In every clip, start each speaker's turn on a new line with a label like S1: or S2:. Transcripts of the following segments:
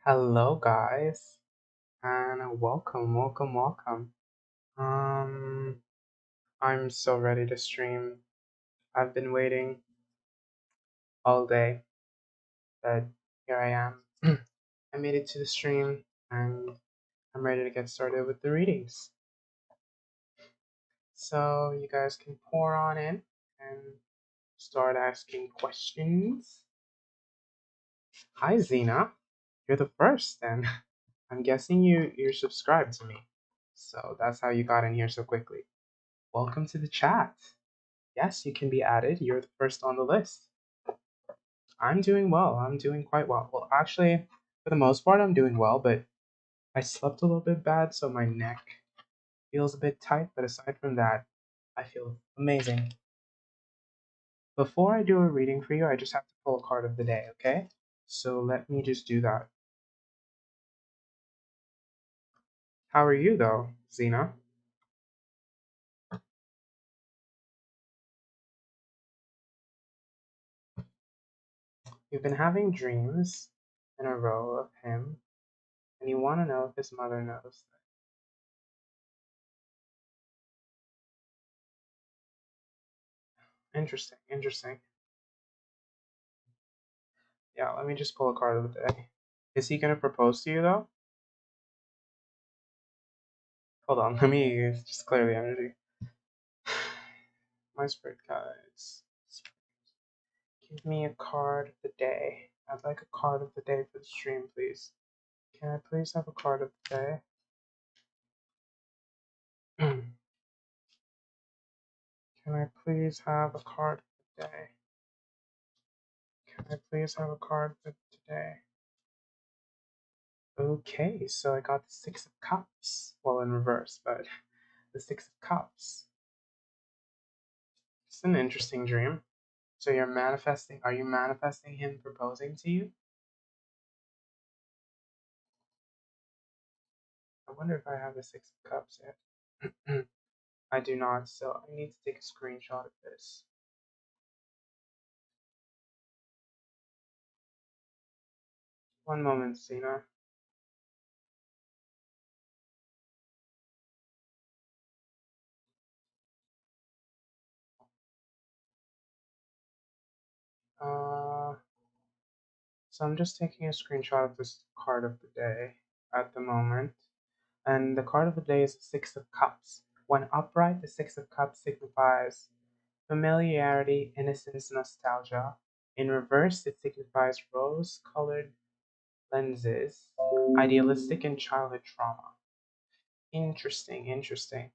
S1: Hello, guys, and welcome. Um, I'm so ready to stream. I've been waiting all day, but here I am. I made it to the stream, and I'm ready to get started with the readings. So you guys can pour on in and start asking questions. Hi, Zena. You're the first, then. I'm guessing you're subscribed to me, so that's how you got in here so quickly. Welcome to the chat. Yes, you can be added. You're the first on the list. I'm doing well. I'm doing quite well. Well, actually, for the most part, I'm doing well, but I slept a little bit bad, so my neck feels a bit tight. But aside from that, I feel amazing. Before I do a reading for you, I just have to pull a card of the day, okay? So let me just do that. How are you, though, Zena? You've been having dreams in a row of him, and you want to know if his mother knows. Interesting, interesting. Yeah, let me just pull a card of the day. Is he gonna propose to you though? Hold on, let me just clear the energy. My spirit guides. Give me a card of the day. I'd like a card of the day for the stream, please. Can I please have a card of the day? Can I please have a card of the day? Can I please have a card for today? Okay, so I got the Six of Cups. Well, in reverse, but the Six of Cups. It's an interesting dream. So you're manifesting, are you manifesting him proposing to you? I wonder if I have the Six of Cups yet. I do not, so I need to take a screenshot of this. One moment, Sina. Uh, so I'm just taking a screenshot of this card of the day at the moment. And the card of the day is the Six of Cups. When upright, the Six of Cups signifies familiarity, innocence, nostalgia. In reverse, it signifies rose colored lenses, idealistic, and childhood trauma. Interesting, interesting.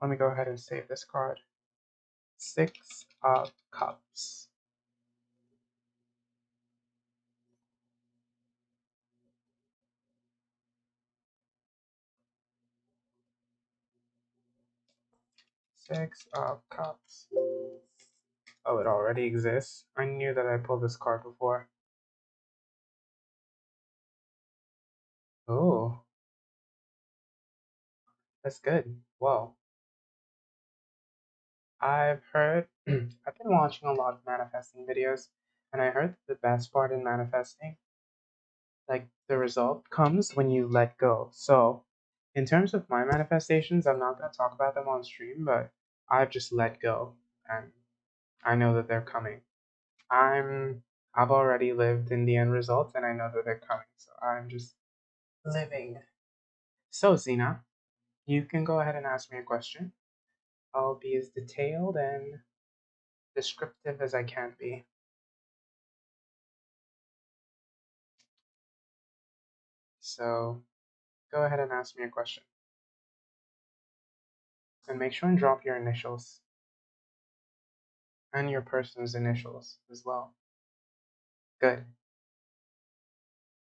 S1: Let me go ahead and save this card. Six of Cups. Six of Cups. Oh, it already exists. I knew that I pulled this card before. Oh, that's good. Well, I've heard, I've been watching a lot of manifesting videos, and I heard that the best part in manifesting, like the result, comes when you let go. So, in terms of my manifestations, I'm not going to talk about them on stream, but I've just let go, and I know that they're coming. I've already lived in the end results and I know that they're coming, so I'm just living. So Zena, you can go ahead and ask me a question. I'll be as detailed and descriptive as I can be. So go ahead and ask me a question. And make sure and drop your initials and your person's initials as well. Good.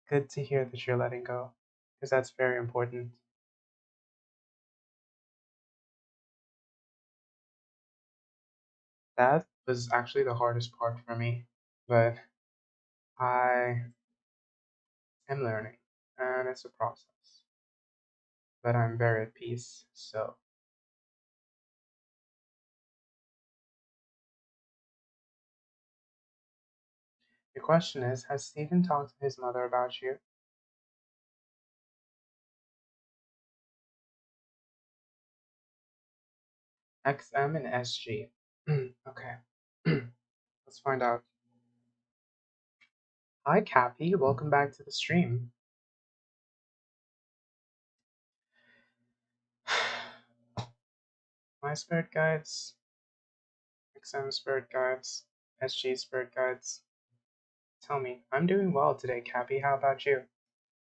S1: Good to hear that you're letting go, because that's very important. That was actually the hardest part for me, but I am learning, and it's a process. But I'm very at peace. So your question is, has Stephen talked to his mother about you? XM and SG. Okay. Let's find out. Hi, Cappy. Welcome back to the stream. My spirit guides, XM spirit guides, SG spirit guides. Tell me, I'm doing well today, Cappy. How about you?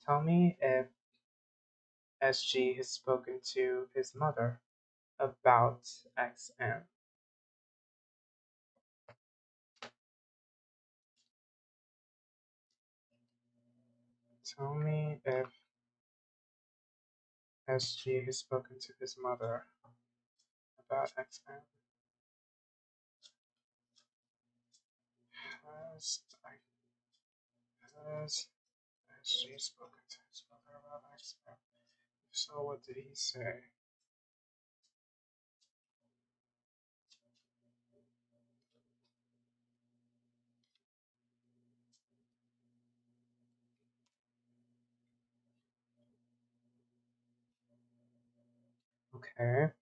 S1: Tell me if SG has spoken to his mother about XM. Tell me if SG has spoken to his mother about XM. Has, has SG spoken to his mother about XM? If so, what did he say? Okay.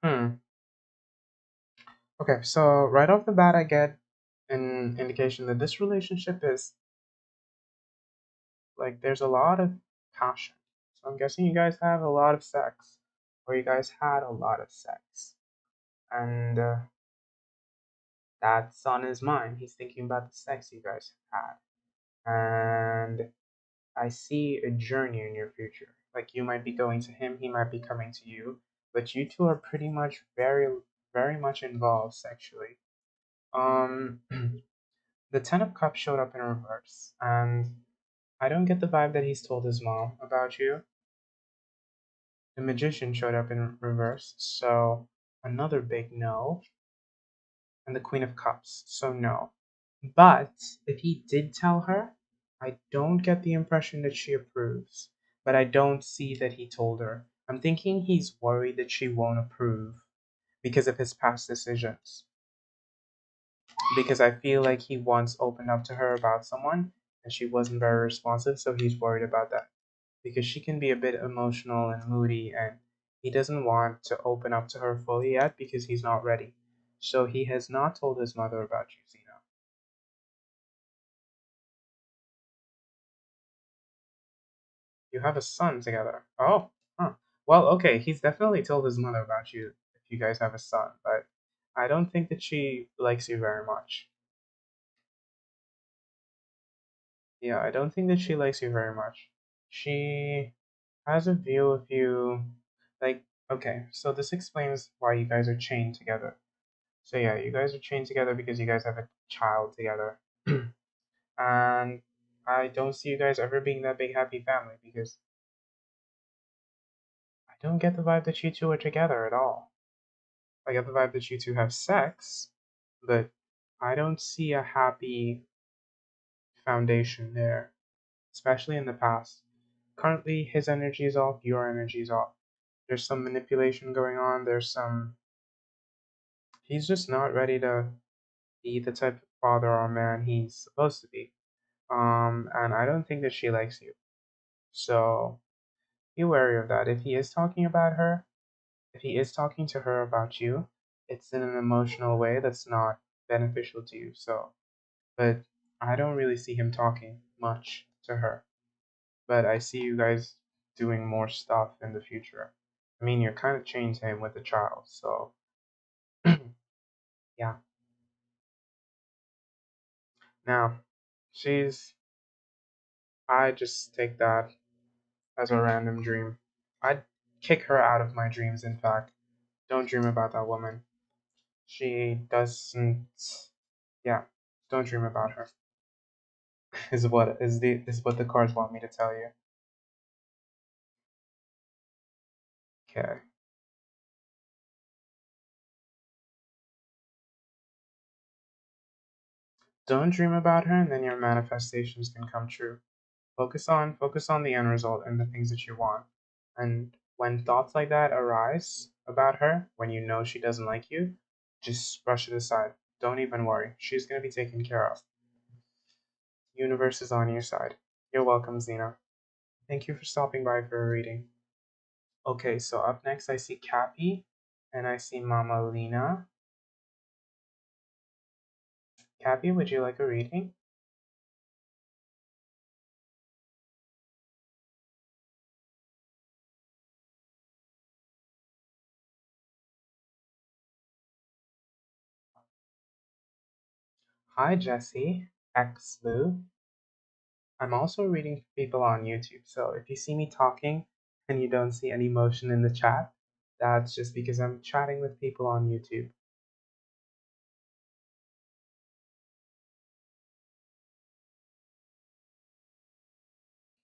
S1: Hmm. Okay, so right off the bat, I get an indication that this relationship is like there's a lot of passion. So I'm guessing you guys have a lot of sex, or you guys had a lot of sex, and that's on his mind. He's thinking about the sex you guys had, and I see a journey in your future. Like you might be going to him, he might be coming to you, but you two are pretty much very much involved sexually. Um, the Ten of Cups showed up in reverse, and I don't get the vibe that he's told his mom about you. The Magician showed up in reverse, so another big no. And the Queen of Cups, so no. But if he did tell her, I don't get the impression that she approves. But I don't see that he told her. I'm thinking he's worried that she won't approve because of his past decisions. Because I feel like he once opened up to her about someone and she wasn't very responsive, so he's worried about that. Because she can be a bit emotional and moody, and he doesn't want to open up to her fully yet because he's not ready. So he has not told his mother about you, Zena. You have a son together. Oh, huh. Well, okay, he's definitely told his mother about you if you guys have a son, but I don't think that she likes you very much. Yeah, I don't think that she likes you very much. She has a view of you like, okay, so this explains why you guys are chained together. So yeah, you guys are chained together because you guys have a child together. And I don't see you guys ever being that big happy family because I don't get the vibe that you two are together at all. I get the vibe that you two have sex, but I don't see a happy foundation there, especially in the past. Currently, his energy is off, your energy is off. There's some manipulation going on, there's some. He's just not ready to be the type of father or man he's supposed to be. And I don't think that she likes you. So be wary of that. If he is talking about her, if he is talking to her about you, it's in an emotional way that's not beneficial to you. So, but I don't really see him talking much to her. But I see you guys doing more stuff in the future. I mean, you're kind of chained to him with the child. So, yeah. Now, she's. I just take that as a random dream. I'd kick her out of my dreams, in fact. Don't dream about that woman. She doesn't. Yeah, don't dream about her. Is what the cards want me to tell you. Okay. Don't dream about her, and then your manifestations can come true. Focus on the end result and the things that you want. And when thoughts like that arise about her, when you know she doesn't like you, just brush it aside. Don't even worry. She's gonna be taken care of. Universe is on your side. You're welcome, Zena. Thank you for stopping by for a reading. Okay, so up next I see Cappy and I see Mama Lena. Cappy, would you like a reading? Hi, Jesse. X Lou. I'm also reading for people on YouTube, so if you see me talking and you don't see any motion in the chat, that's just because I'm chatting with people on YouTube.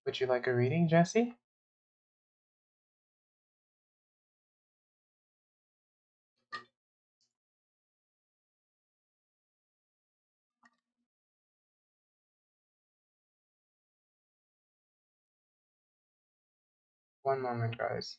S1: Would you like a reading, Jesse? One moment, guys.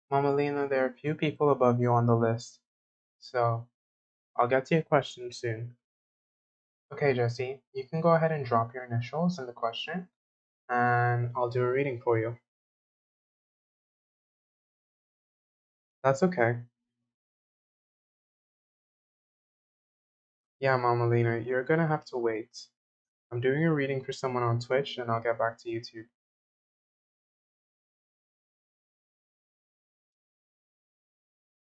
S1: Mama Lena, there are a few people above you on the list, so I'll get to your question soon. Okay, Jesse, you can go ahead and drop your initials in the question, and I'll do a reading for you. That's okay. Yeah, Mama Lena, you're gonna have to wait. I'm doing a reading for someone on Twitch, and I'll get back to YouTube.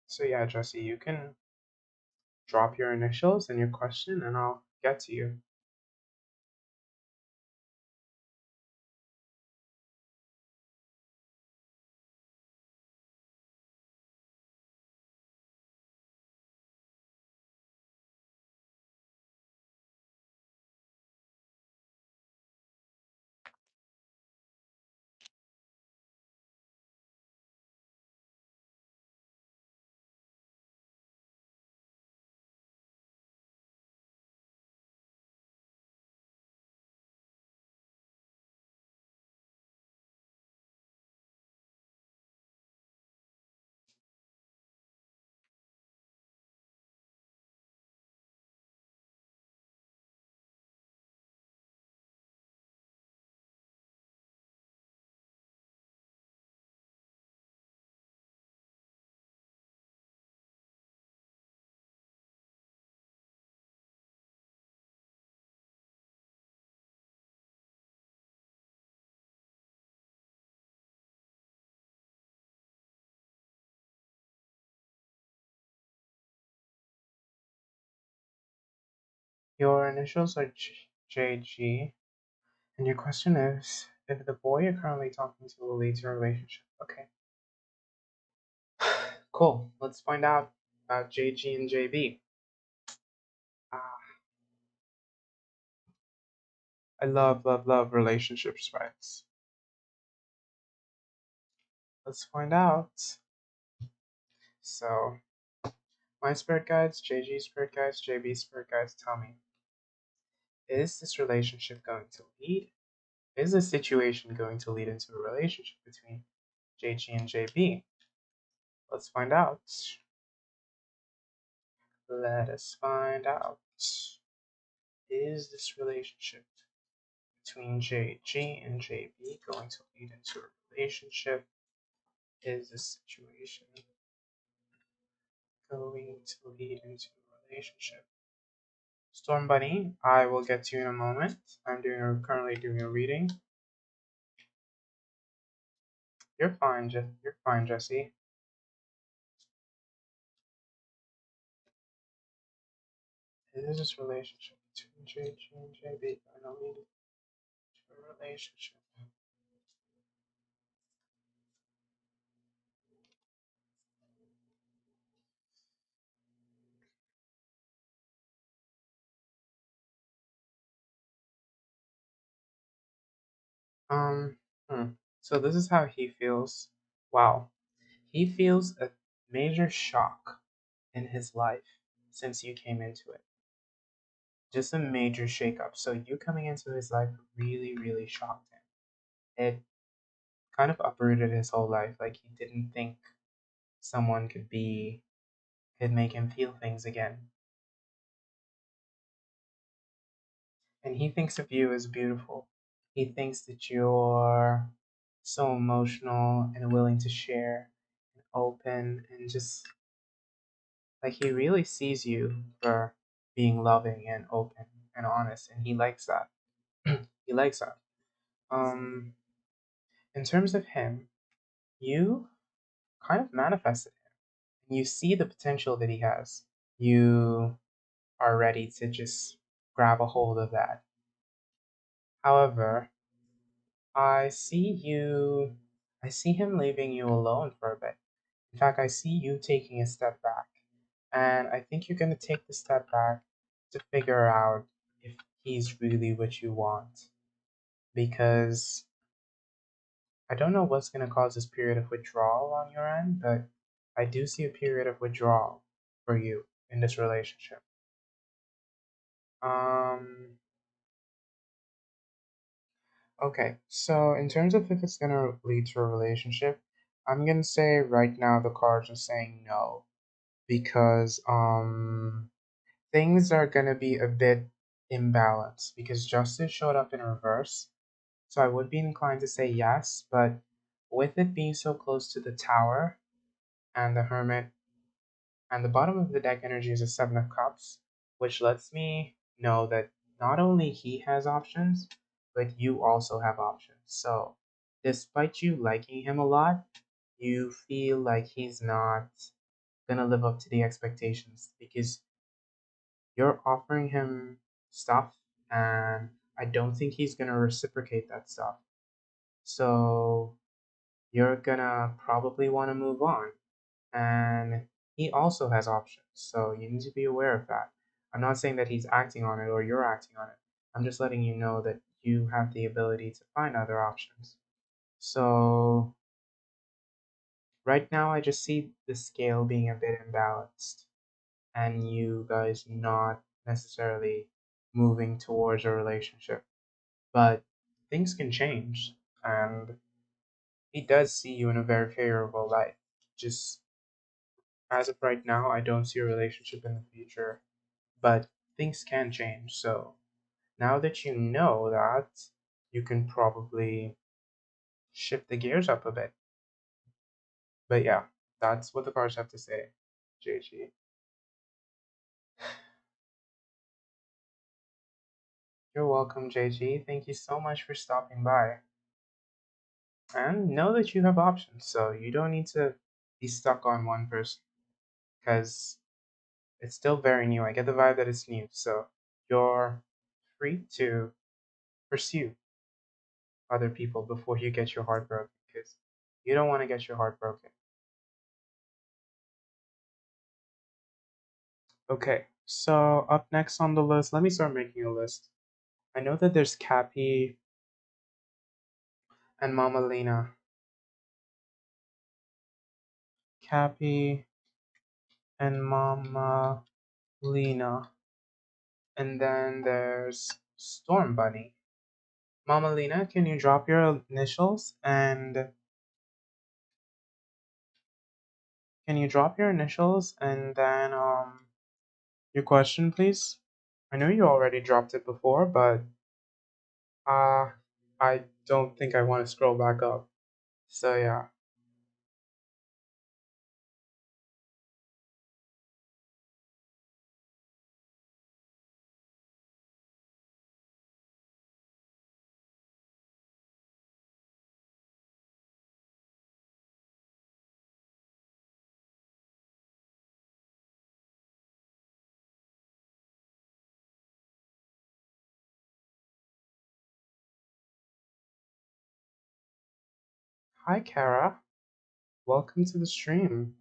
S1: So yeah, Jesse, you can drop your initials and your question, and I'll get to you. Your initials are JG, and your question is if the boy you're currently talking to will lead to a relationship. Okay. Cool. Let's find out about JG and JB. Ah, I love relationship spreads. Let's find out. So, my spirit guides, JG's spirit guides, JB's spirit guides tell me, is this relationship going to lead? Is this situation going to lead into a relationship between JG and JB? Let's find out. Let us find out. Is this relationship between JG and JB going to lead into a relationship? Is this situation going to lead into a relationship? Storm Bunny, I will get to you in a moment. Currently doing a reading. You're fine, Jesse. Is this relationship between JG and JB going to lead into a relationship? Um, hmm. So this is how he feels. Wow. He feels a major shock in his life since you came into it. Just a major shakeup. So you coming into his life really, really shocked him. It kind of uprooted his whole life. Like he didn't think someone could make him feel things again. And he thinks of you as beautiful. He thinks that you're so emotional and willing to share and open and just like he really sees you for being loving and open and honest and he likes that. He likes that. Um in terms of him, you kind of manifested him. You see the potential that he has. You are ready to just grab a hold of that. However, I see you, I see him leaving you alone for a bit. In fact, I see you taking a step back. And I think you're going to take the step back to figure out if he's really what you want. Because I don't know what's going to cause this period of withdrawal on your end, but I do see a period of withdrawal for you in this relationship. Um, Okay, so in terms of if it's gonna lead to a relationship, I'm gonna say right now the cards are saying no because things are gonna be a bit imbalanced because justice showed up in reverse. So I would be inclined to say yes, but with it being so close to the tower and the hermit and the bottom of the deck energy is a Seven of Cups, which lets me know that not only he has options, but you also have options. So, despite you liking him a lot, you feel like he's not gonna live up to the expectations because you're offering him stuff, and I don't think he's gonna reciprocate that stuff. So, you're gonna probably want to move on. And he also has options. So you need to be aware of that. I'm not saying that he's acting on it or you're acting on it. I'm just letting you know that you have the ability to find other options. So right now, I just see the scale being a bit imbalanced and you guys not necessarily moving towards a relationship. But things can change. And he does see you in a very favorable light. Just as of right now, I don't see a relationship in the future, but things can change. So now that you know that, you can probably shift the gears up a bit. But yeah, that's what the cards have to say, JG. You're welcome, JG. Thank you so much for stopping by. And know that you have options, so you don't need to be stuck on one person because it's still very new. I get the vibe that it's new, so you're free to pursue other people before you get your heart broken because you don't want to get your heart broken. Okay, so up next on the list, let me start making a list. I know that there's Cappy and Mama Lena. Cappy and Mama Lena. And then there's Storm Bunny. Mama Lena, can you drop your initials and then your question please? I know you already dropped it before, but uh I don't think I want to scroll back up. So yeah. Hi Kara. Welcome to the stream.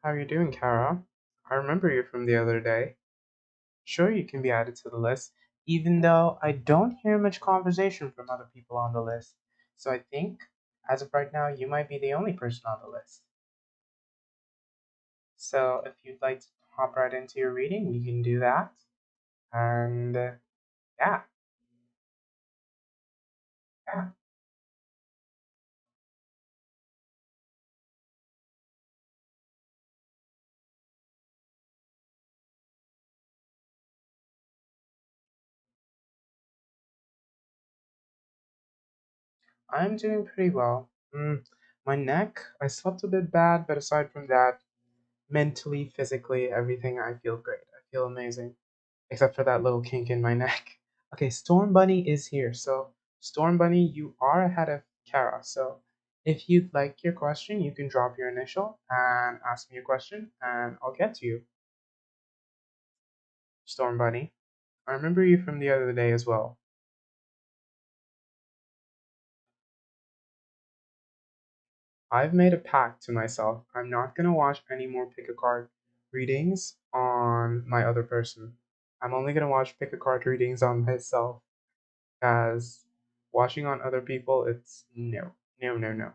S1: How are you doing, Kara? I remember you from the other day. Sure, you can be added to the list, even though I don't hear much conversation from other people on the list. So I think, as of right now, you might be the only person on the list. So if you'd like to hop right into your reading, we can do that. And yeah, yeah. I'm doing pretty well. My neck, I slept a bit bad, but aside from that, mentally, physically, everything, I feel great. I feel amazing. Except for that little kink in my neck. Okay, Storm Bunny is here. So, Storm Bunny, you are ahead of Kara. So, if you'd like your question, you can drop your initial and ask me a question, and I'll get to you. Storm Bunny, I remember you from the other day as well. I've made a pact to myself. I'm not gonna watch any more pick a card readings on my other person. I'm only gonna watch pick a card readings on myself, as watching on other people, it's no, no, no, no.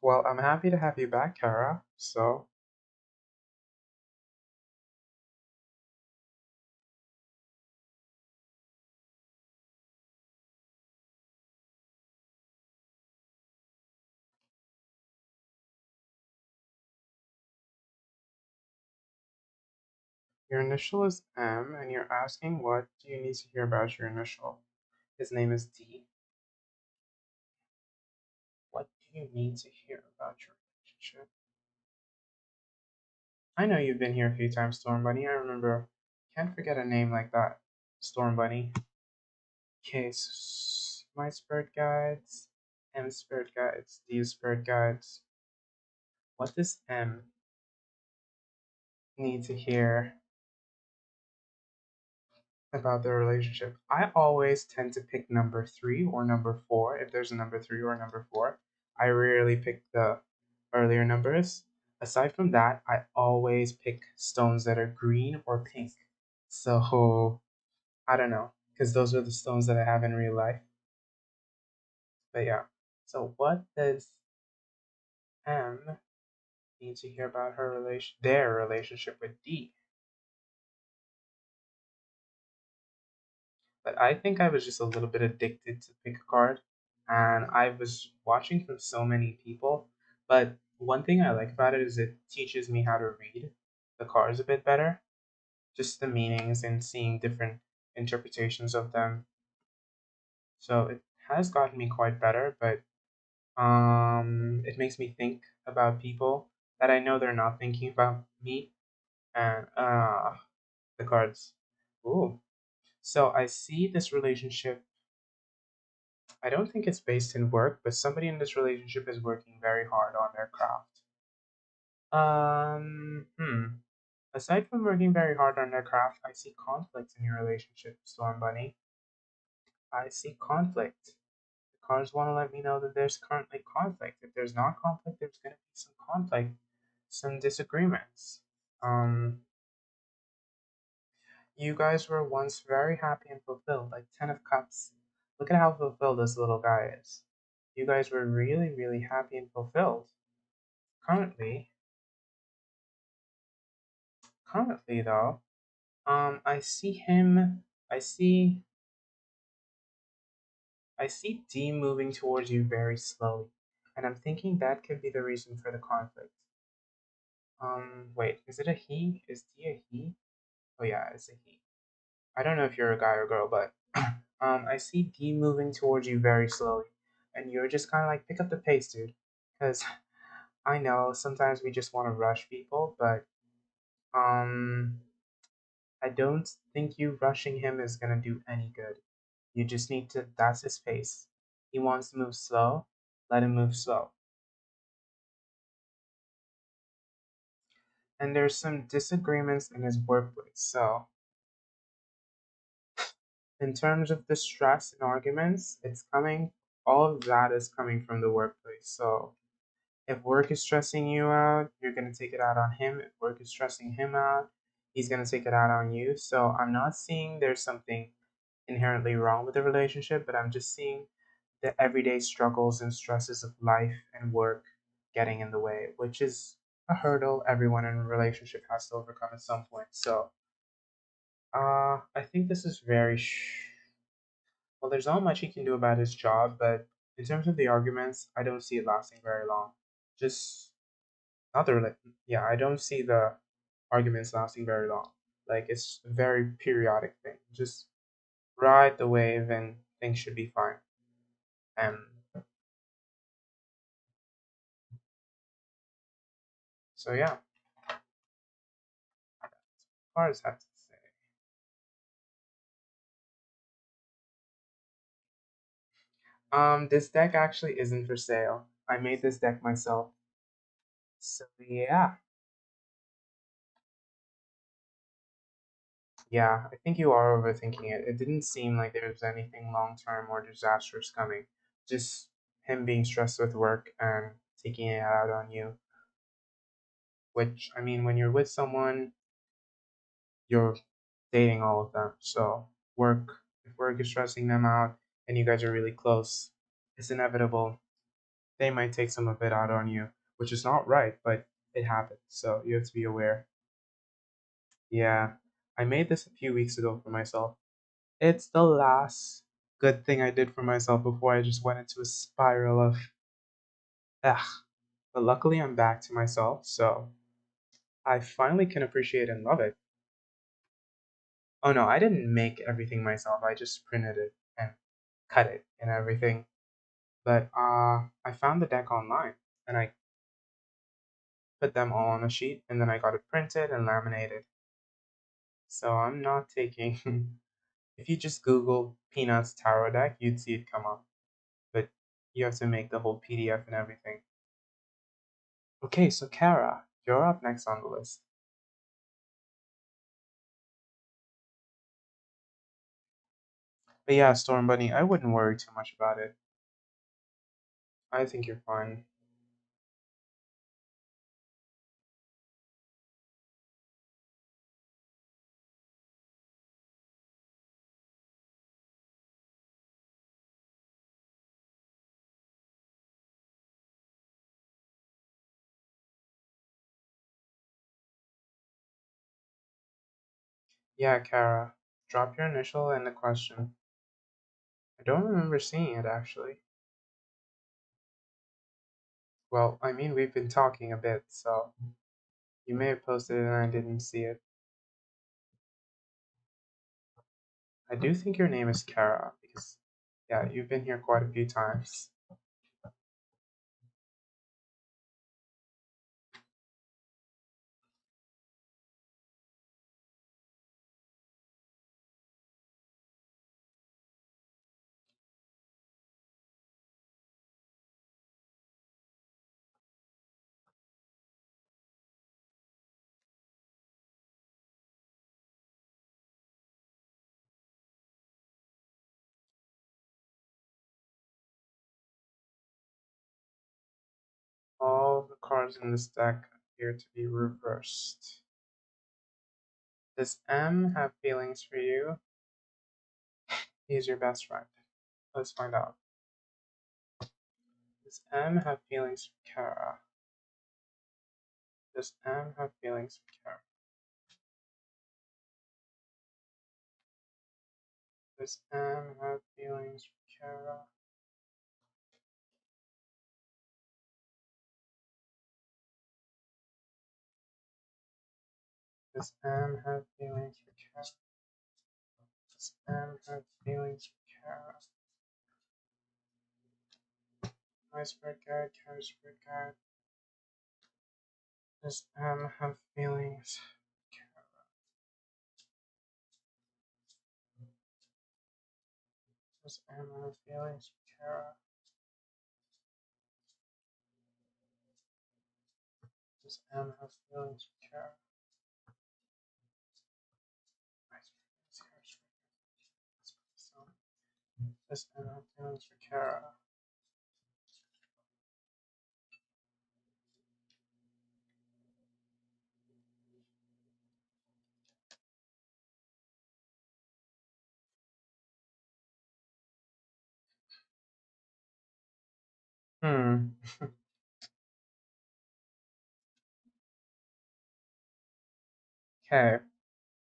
S1: Well, I'm happy to have you back, Kara. So, your initial is M, and you're asking what do you need to hear about your initial? His name is D. What do you need to hear about your relationship? I know you've been here a few times, Storm Bunny. I remember. Can't forget a name like that, Storm Bunny. Okay, so my spirit guides, M spirit guides, D spirit guides. What does M need to hear about the relationship? I always tend to pick number three or number four if there's a number three or a number four. I rarely pick the earlier numbers. Aside from that, I always pick stones that are green or pink. So I don't know, because those are the stones that I have in real life. But yeah. So what does M need to hear about their relationship with D? But I think I was just a little bit addicted to pick a card, and I was watching from so many people. But one thing I like about it is it teaches me how to read the cards a bit better, just the meanings and seeing different interpretations of them. So it has gotten me quite better, but it makes me think about people that I know they're not thinking about me, and the cards. Ooh. So I see this relationship. I don't think it's based in work, but somebody in this relationship is working very hard on their craft. Hmm. Aside from working very hard on their craft, I see conflict in your relationship, Storm Bunny. I see conflict. The cards want to let me know that there's currently conflict. If there's not conflict, there's going to be some conflict, some disagreements. Um, you guys were once very happy and fulfilled, like Ten of Cups. Look at how fulfilled this little guy is. You guys were really, really happy and fulfilled. Currently, currently though, I see him. I see. I see D moving towards you very slowly, and I'm thinking that could be the reason for the conflict. Wait, is it a he? Is D a he? Oh yeah, it's a he. I don't know if you're a guy or girl, but I see D moving towards you very slowly, and you're just kind of like pick up the pace, dude. Because I know sometimes we just want to rush people, but um, I don't think you rushing him is gonna do any good. You just need to. That's his pace. He wants to move slow. Let him move slow. And there's some disagreements in his workplace. So in terms of the stress and arguments, it's coming. All of that is coming from the workplace. So if work is stressing you out, you're going to take it out on him. If work is stressing him out, he's going to take it out on you. So I'm not seeing there's something inherently wrong with the relationship, but I'm just seeing the everyday struggles and stresses of life and work getting in the way, which is a hurdle everyone in a relationship has to overcome at some point. So, I think this is well. There's not much he can do about his job, but in terms of the arguments, I don't see it lasting very long. Just not the yeah, I don't see the arguments lasting very long. Like it's a very periodic thing. Just ride the wave and things should be fine. And so yeah, as far as that to say. This deck actually isn't for sale. I made this deck myself. So yeah. Yeah, I think you are overthinking it. It didn't seem like there was anything long term or disastrous coming. Just him being stressed with work and taking it out on you. Which, I mean, when you're with someone, you're dating all of them. So, if work is stressing them out and you guys are really close, it's inevitable. They might take some of it out on you, which is not right, but it happens. So, you have to be aware. Yeah, I made this a few weeks ago for myself. It's the last good thing I did for myself before I just went into a spiral of ugh. But luckily, I'm back to myself, so I finally can appreciate and love it. Oh no, I didn't make everything myself. I just printed it and cut it and everything. But I found the deck online and I put them all on a sheet and then I got it printed and laminated. So I'm not taking. If you just Google Peanuts Tarot deck, you'd see it come up. But you have to make the whole PDF and everything. Okay, so Kara, you're up next on the list. But yeah, Storm Bunny, I wouldn't worry too much about it. I think you're fine. Yeah, Kara, drop your initial and the question. I don't remember seeing it actually. Well, I mean, we've been talking a bit, so you may have posted it and I didn't see it. I do think your name is Kara because, yeah, you've been here quite a few times. All the cards in this deck appear to be reversed. Does M have feelings for you? He's your best friend. Let's find out. Does M have feelings for Kara? Does M have feelings for Kara? Does M have feelings for Kara? Does M have feelings for Kara? Does M have feelings for Kara? My spirit guide, Kara's spirit guide. Does M have feelings for Kara? Does M have feelings for Kara? Does M have feelings for Kara? My spirit guide, Kara's spirit guide. Does M have feelings for Kara? Hmm. Okay.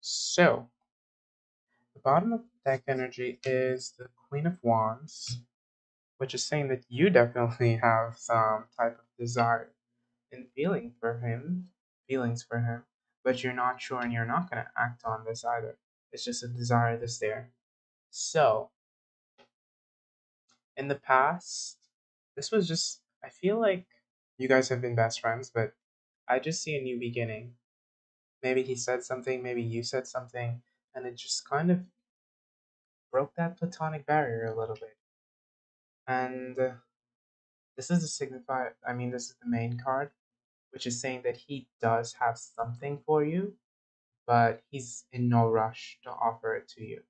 S1: So the bottom of the deck energy is the Queen of Wands, which is saying that you definitely have some type of desire and feelings for him, but you're not sure and you're not going to act on this either. It's just a desire that's there. So, in the past, this was just, I feel like you guys have been best friends, but I just see a new beginning. Maybe he said something, maybe you said something, and it just kind of broke that platonic barrier a little bit. And this is the signify, I mean, this is the main card, which is saying that he does have something for you, but he's in no rush to offer it to you.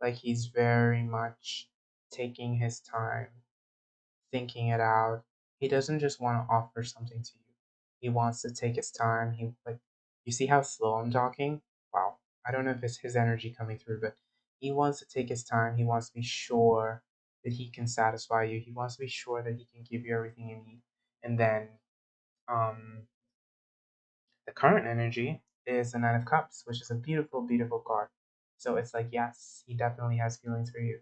S1: Like he's very much taking his time, thinking it out. He doesn't just want to offer something to you. He wants to take his time. He like you see how slow I'm talking? Wow. I don't know if it's his energy coming through, but he wants to take his time. He wants to be sure that he can satisfy you. He wants to be sure that he can give you everything you need. And then um the current energy is the Nine of Cups, which is a beautiful, beautiful card. So it's like, yes, he definitely has feelings for you.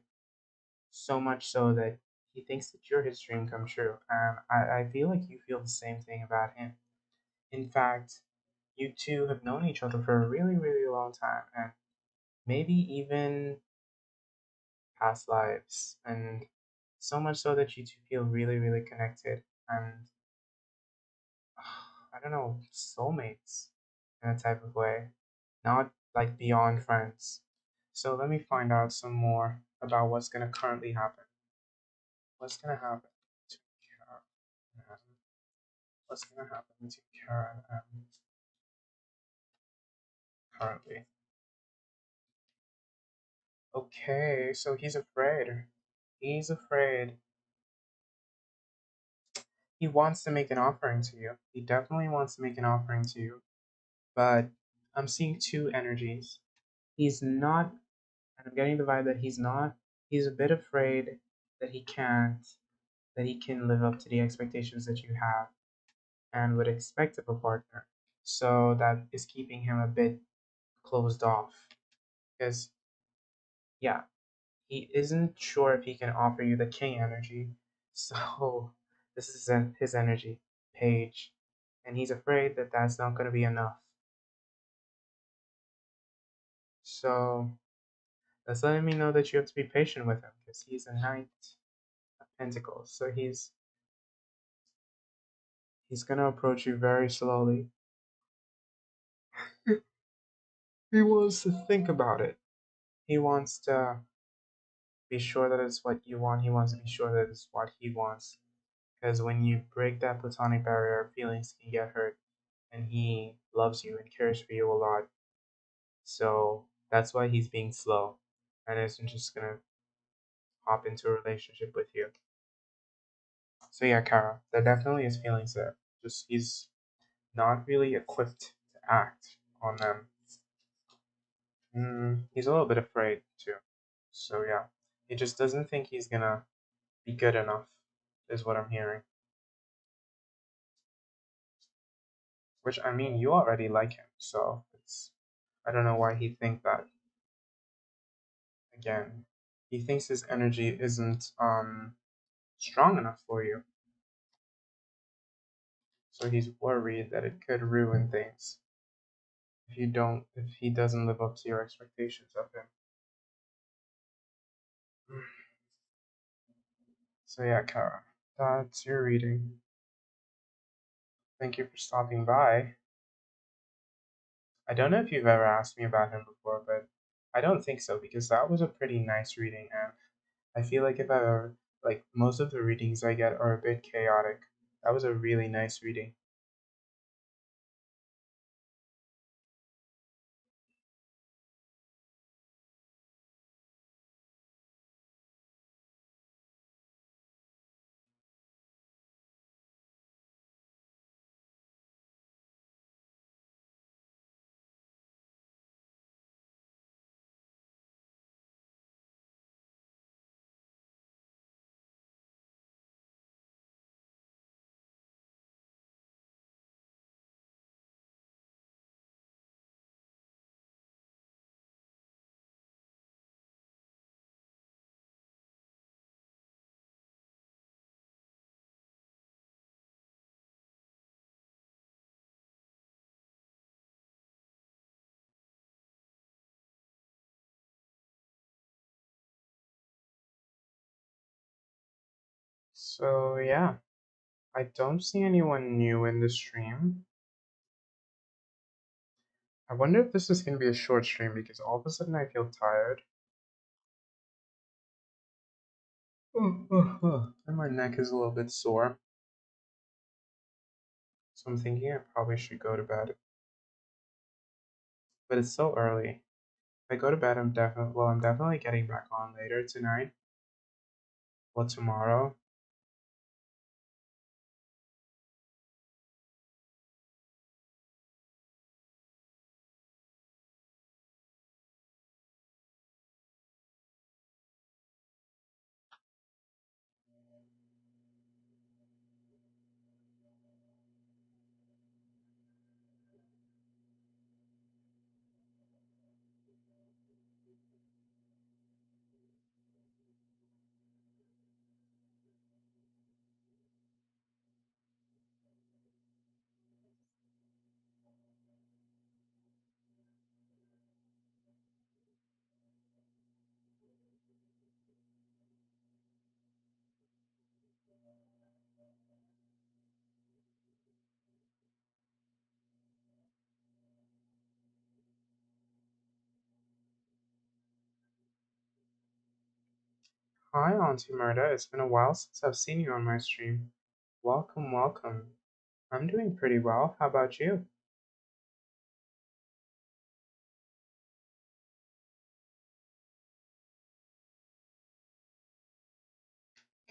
S1: So much so that he thinks that you're his dream come true. And I feel like you feel the same thing about him. In fact, you two have known each other for a really, really long time, and maybe even past lives. And so much so that you two feel really, really connected. And I don't know, soulmates in a type of way, not like beyond friends. So let me find out some more about what's going to currently happen. What's going to happen to Kara and Adam? What's going to happen to Kara and Adam currently? Okay, so he's afraid. He's afraid. He wants to make an offering to you. He definitely wants to make an offering to you. But I'm seeing two energies. He's not, and I'm getting the vibe that he's a bit afraid that he can live up to the expectations that you have and would expect of a partner. So that is keeping him a bit closed off. Because, yeah, he isn't sure if he can offer you the king energy. So this is his energy, page. And he's afraid that that's not going to be enough. So that's letting me know that you have to be patient with him because he's a knight of pentacles. So he's going to approach you very slowly. He wants to think about it. He wants to be sure that it's what you want. He wants to be sure that it's what he wants. Because when you break that platonic barrier, feelings can get hurt. And he loves you and cares for you a lot. So that's why he's being slow and isn't just gonna hop into a relationship with you. So yeah, Kara, there definitely is feelings there. Just he's not really equipped to act on them. He's a little bit afraid too. So yeah, he just doesn't think he's gonna be good enough, is what I'm hearing. Which I mean, you already like him, so it's I don't know why he think that. Again, he thinks his energy isn't strong enough for you, so he's worried that it could ruin things if he doesn't live up to your expectations of him. So yeah, Kara, that's your reading. Thank you for stopping by. I don't know if you've ever asked me about him before, but I don't think so because that was a pretty nice reading, and I feel like if I ever like most of the readings I get are a bit chaotic. That was a really nice reading. So, yeah, I don't see anyone new in the stream. I wonder if this is going to be a short stream because all of a sudden I feel tired. And my neck is a little bit sore. So I'm thinking I probably should go to bed. But it's so early. If I go to bed, I'm definitely getting back on later tonight or tomorrow. Hi, Auntie Murda. It's been a while since I've seen you on my stream. Welcome, welcome. I'm doing pretty well. How about you?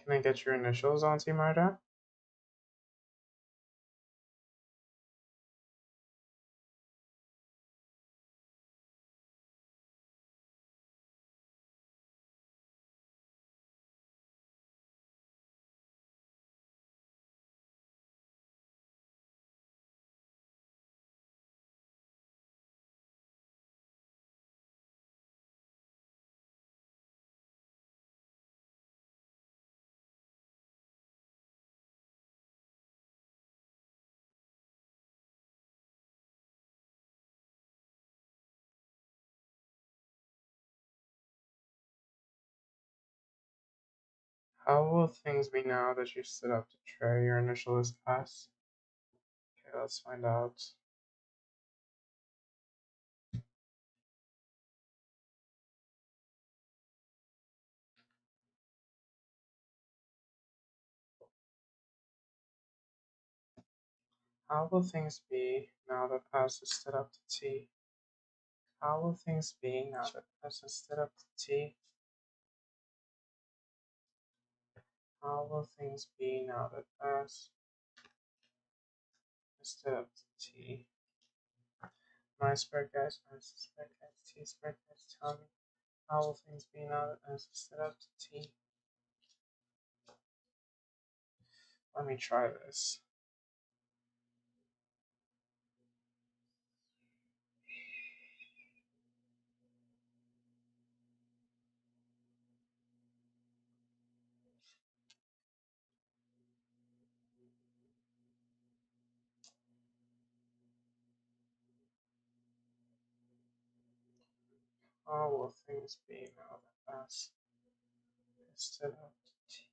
S1: Can I get your initials, Auntie Murda? How will things be now that you stood up to Trey? Your initial is S. Okay, let's find out. How will things be now that S has stood up to T? How will things be now that S has stood up to T? How will things be now that S has stood up to T? My spread guys, S spread guys, T spread guys, tell me. How will things be now that S has stood up to T? Let me try this. How will things be now that S has stood up to T?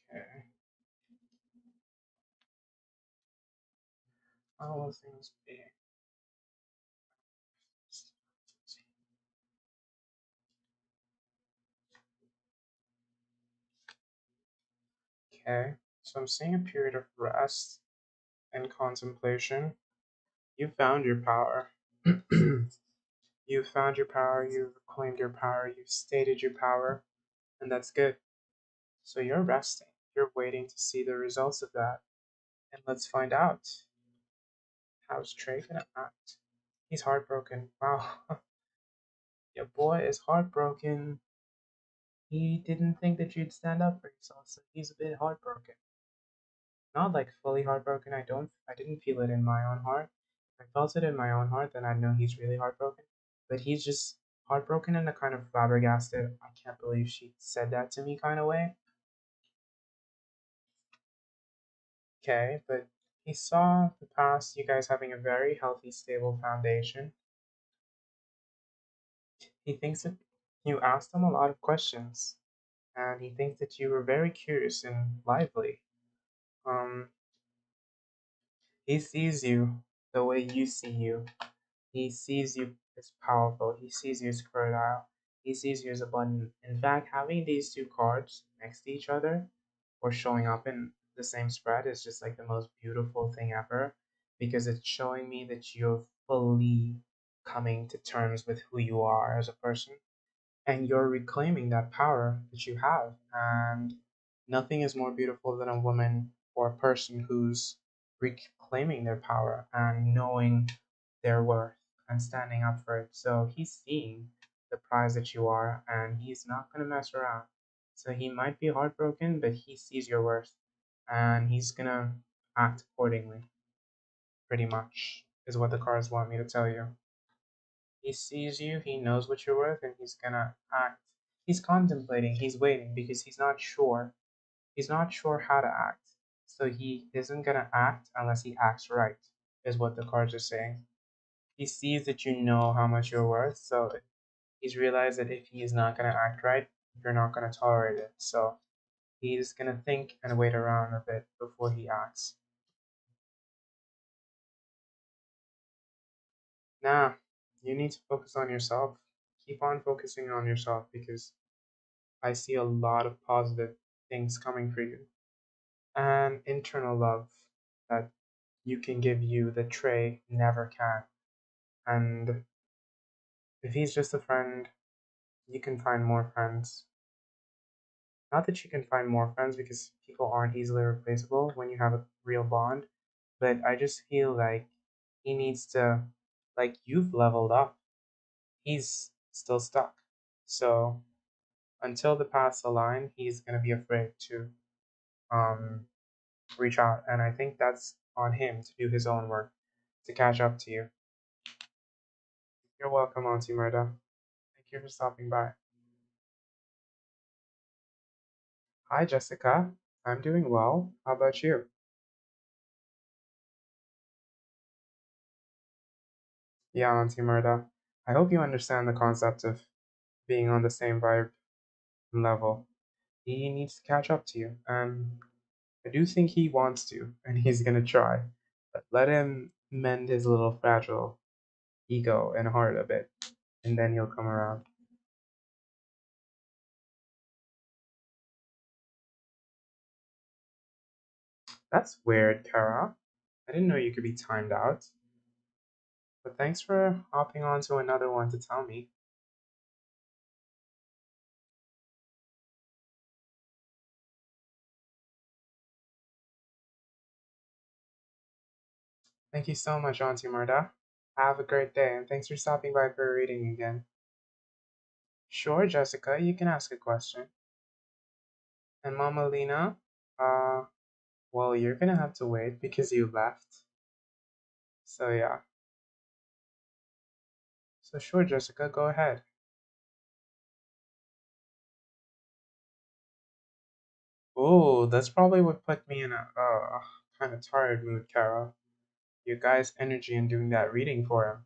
S1: Okay. How will things be? Okay, so I'm seeing a period of rest and contemplation. You found your power. You found your power, you've claimed your power, you've stated your power, and that's good. So you're resting. You're waiting to see the results of that. And let's find out. How's Trey gonna act? He's heartbroken. Wow. Your boy is heartbroken. He didn't think that you'd stand up for yourself, so he's a bit heartbroken. Not like fully heartbroken. I didn't feel it in my own heart. If I felt it in my own heart, then I'd know he's really heartbroken. But he's just heartbroken in a kind of flabbergasted, I can't believe she said that to me kind of way. Okay, but he saw the past, you guys having a very healthy, stable foundation. He thinks that you asked him a lot of questions, and he thinks that you were very curious and lively. Um, he sees you the way you see you. He sees you as powerful. He sees you as fertile. He sees you as abundant. In fact, having these two cards next to each other or showing up in the same spread is just like the most beautiful thing ever because it's showing me that you're fully coming to terms with who you are as a person and you're reclaiming that power that you have. And nothing is more beautiful than a woman or a person who's reclaiming their power and knowing their worth and standing up for it. So he's seeing the prize that you are, and he's not going to mess around. So he might be heartbroken, but he sees your worth, and he's going to act accordingly, pretty much, is what the cards want me to tell you. He sees you, he knows what you're worth, and he's gonna act. He's contemplating, he's waiting because he's not sure. He's not sure how to act. So he isn't gonna act unless he acts right, is what the cards are saying. He sees that you know how much you're worth, so he's realized that if he's not gonna act right, you're not gonna tolerate it. So he's gonna think and wait around a bit before he acts. Nah, you need to focus on yourself. Keep on focusing on yourself because I see a lot of positive things coming for you. And internal love that you can give you that Trey never can. And if he's just a friend, you can find more friends. Not that you can find more friends because people aren't easily replaceable when you have a real bond, but I just feel like he needs to, like, you've leveled up. He's still stuck. So until the paths align, he's going to be afraid to um, reach out. And I think that's on him to do his own work to catch up to you. You're welcome, Auntie Murda. Thank you for stopping by. Hi, Jessica. I'm doing well. How about you? Yeah, Auntie Murda. I hope you understand the concept of being on the same vibe and level. He needs to catch up to you, and I do think he wants to, and he's gonna try. But let him mend his little fragile ego and heart a bit, and then he'll come around. That's weird, Kara. I didn't know you could be timed out. But thanks for hopping on to another one to tell me. Thank you so much, Auntie Marta. Have a great day, and thanks for stopping by for a reading again. Sure, Jessica, you can ask a question. And Mama Lena, uh, well, you're gonna have to wait because you left. So yeah. So sure, Jessica, go ahead. Oh, that's probably what put me in a kind of tired mood, Kara. Your guy's energy in doing that reading for him.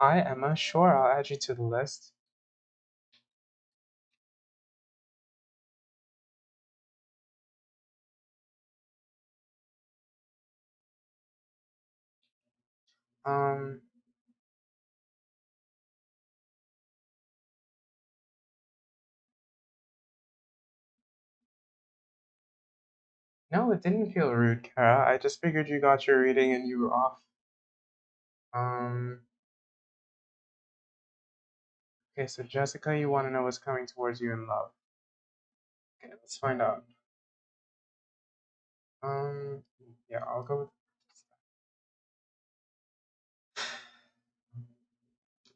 S1: Hi, Emma. Sure, I'll add you to the list. Um, no, it didn't feel rude, Kara. I just figured you got your reading and you were off. Um, okay, so Jessica, you want to know what's coming towards you in love. Okay, let's find out. Um, yeah, I'll go with.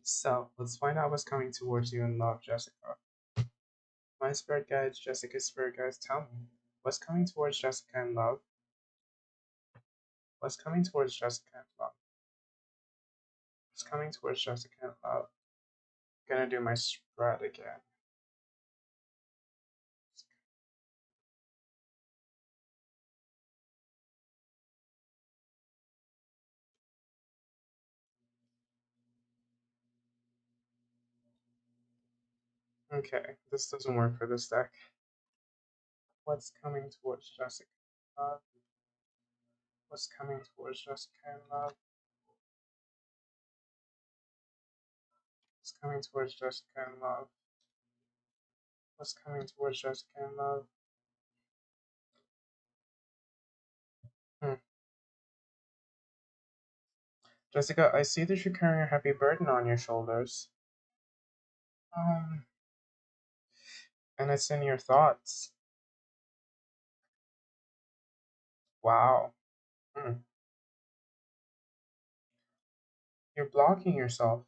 S1: So, let's find out what's coming towards you in love, Jessica. My spirit guides, Jessica's spirit guides, tell me. What's coming towards Jessica in love? What's coming towards Jessica in love? What's coming towards Jessica in love? Gonna do my spread again. Okay, this doesn't work for this deck. What's coming towards Jessica in love? What's coming towards Jessica in love? What's coming towards Jessica in love? What's coming towards Jessica in love? Hmm. Jessica, I see that you're carrying a heavy burden on your shoulders. Um, and it's in your thoughts. Wow. Hmm. You're blocking yourself.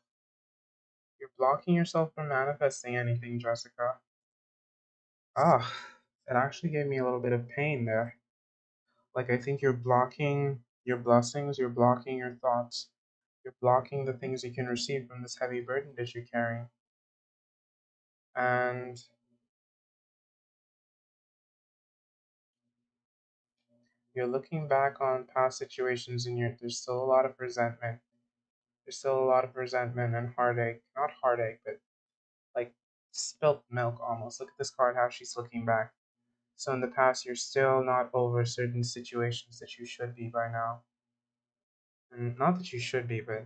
S1: You're blocking yourself from manifesting anything, Jessica. Ah, it actually gave me a little bit of pain there. Like, I think you're blocking your blessings, you're blocking your thoughts, you're blocking the things you can receive from this heavy burden that you're carrying. And you're looking back on past situations and there's still a lot of resentment. There's still a lot of resentment and heartache. Not heartache, but like spilt milk almost. Look at this card, how she's looking back. So in the past, you're still not over certain situations that you should be by now. And not that you should be, but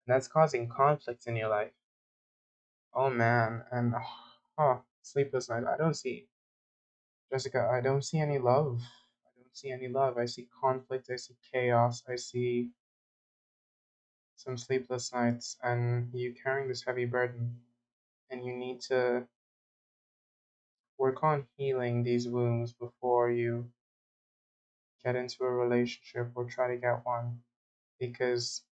S1: that's causing conflict in your life. Oh man, and sleepless night. I don't see, Jessica, I don't see any love. I don't see any love. I see conflict, I see chaos, I see some sleepless nights, and you carrying this heavy burden. And you need to work on healing these wounds before you get into a relationship or try to get one. Because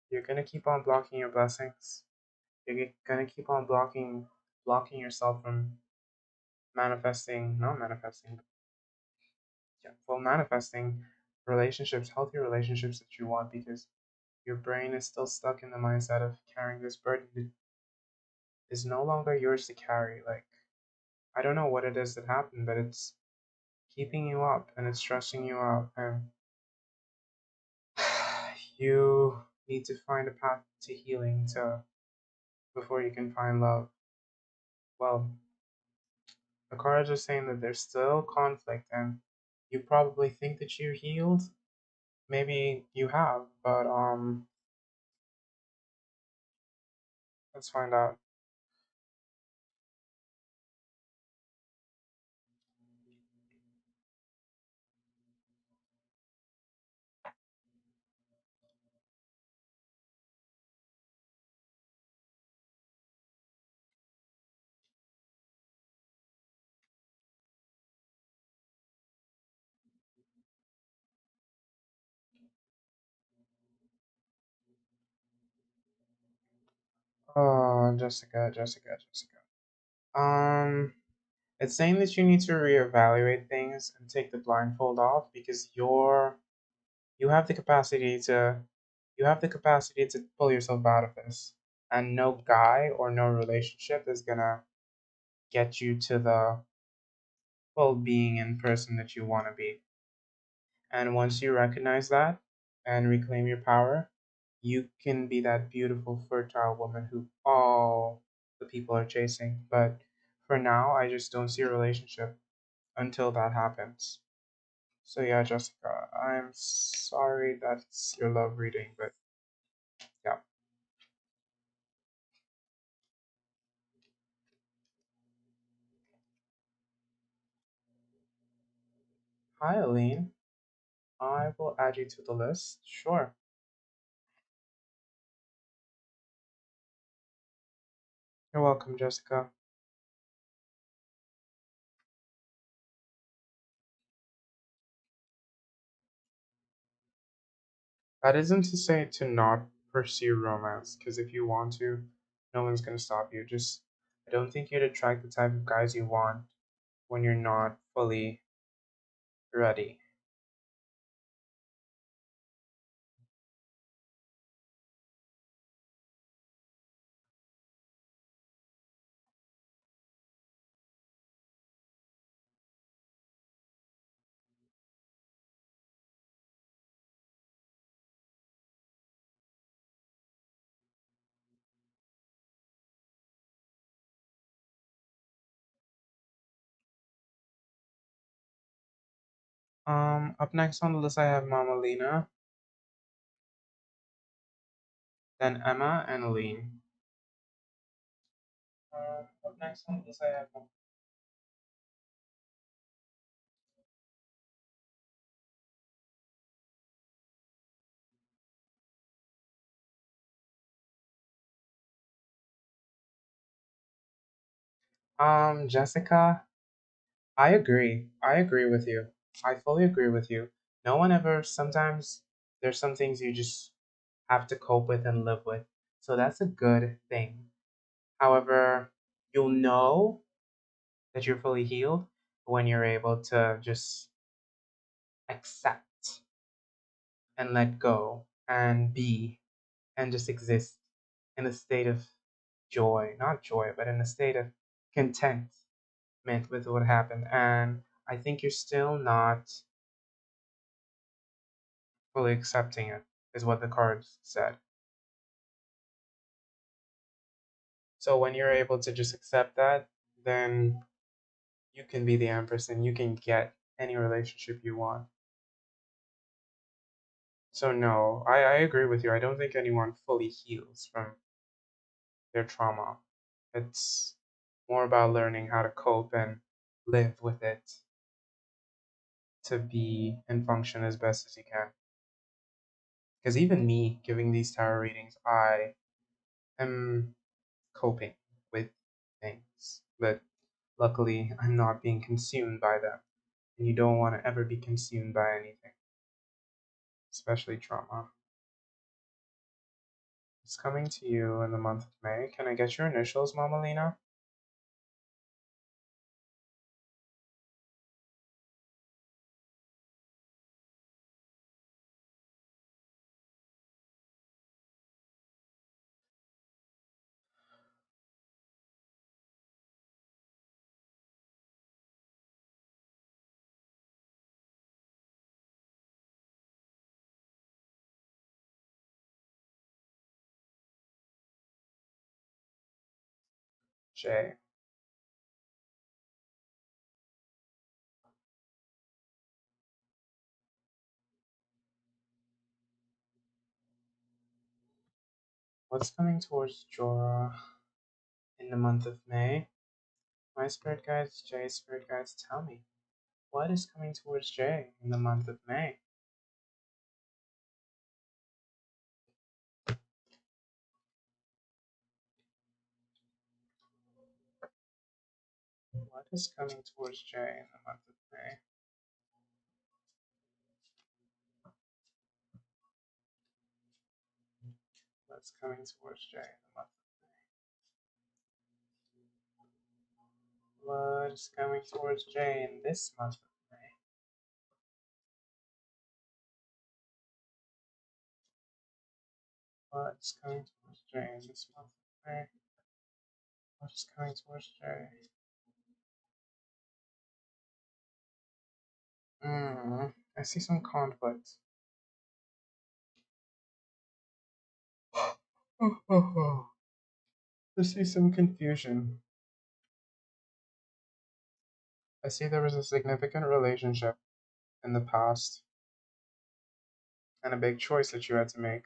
S1: you're gonna keep on blocking your blessings. You're gonna keep on blocking yourself from manifesting, not manifesting, yeah, well, manifesting relationships, healthy relationships that you want because your brain is still stuck in the mindset of carrying this burden that is no longer yours to carry. Like, I don't know what it is that happened, but it's keeping you up and it's stressing you out. And you need to find a path to healing to before you can find love. Well, the cards are saying that there's still conflict and you probably think that you healed. Maybe you have, but let's find out. Oh, Jessica, Jessica, Jessica. Um, it's saying that you need to reevaluate things and take the blindfold off because you have the capacity to pull yourself out of this. And no guy or no relationship is gonna get you to the well being and person that you want to be. And once you recognize that and reclaim your power, you can be that beautiful, fertile woman who all the people are chasing. But for now, I just don't see a relationship until that happens. So, yeah, Jessica, I'm sorry that's your love reading, but yeah. Hi, Aline. I will add you to the list. Sure. You're welcome, Jessica. That isn't to say to not pursue romance, because if you want to, no one's going to stop you. Just, I don't think you'd attract the type of guys you want when you're not fully. Ready. Up next on the list I have Mama Lena, then Emma and Aline. Up next on the list I have Jessica. I agree. I agree with you. I fully agree with you. No one ever, sometimes there's some things you just have to cope with and live with. So that's a good thing. However, you'll know that you're fully healed when you're able to just accept and let go and be and just exist in a state of joy, not joy, but in a state of contentment with what happened. And I think you're still not fully accepting it, is what the cards said. So when you're able to just accept that, then you can be the Empress and you can get any relationship you want. So no, I agree with you. I don't think anyone fully heals from their trauma. It's more about learning how to cope and live with it to be and function as best as you can. Because even me giving these tarot readings, I am coping with things. But luckily, I'm not being consumed by them. And you don't want to ever be consumed by anything, especially trauma. It's coming to you in the month of May. Can I get your initials, Mama Lena? J. What's coming towards Jorah in the month of May? My spirit guides, J spirit guides, tell me. What is coming towards J in the month of May? What is coming towards J in the month of May? What's coming towards J in the month of May? What is coming towards J in this month of May? What is coming towards J in this month of May? What is coming towards J? I see some conflict. I see some confusion. I see there was a significant relationship in the past and a big choice that you had to make,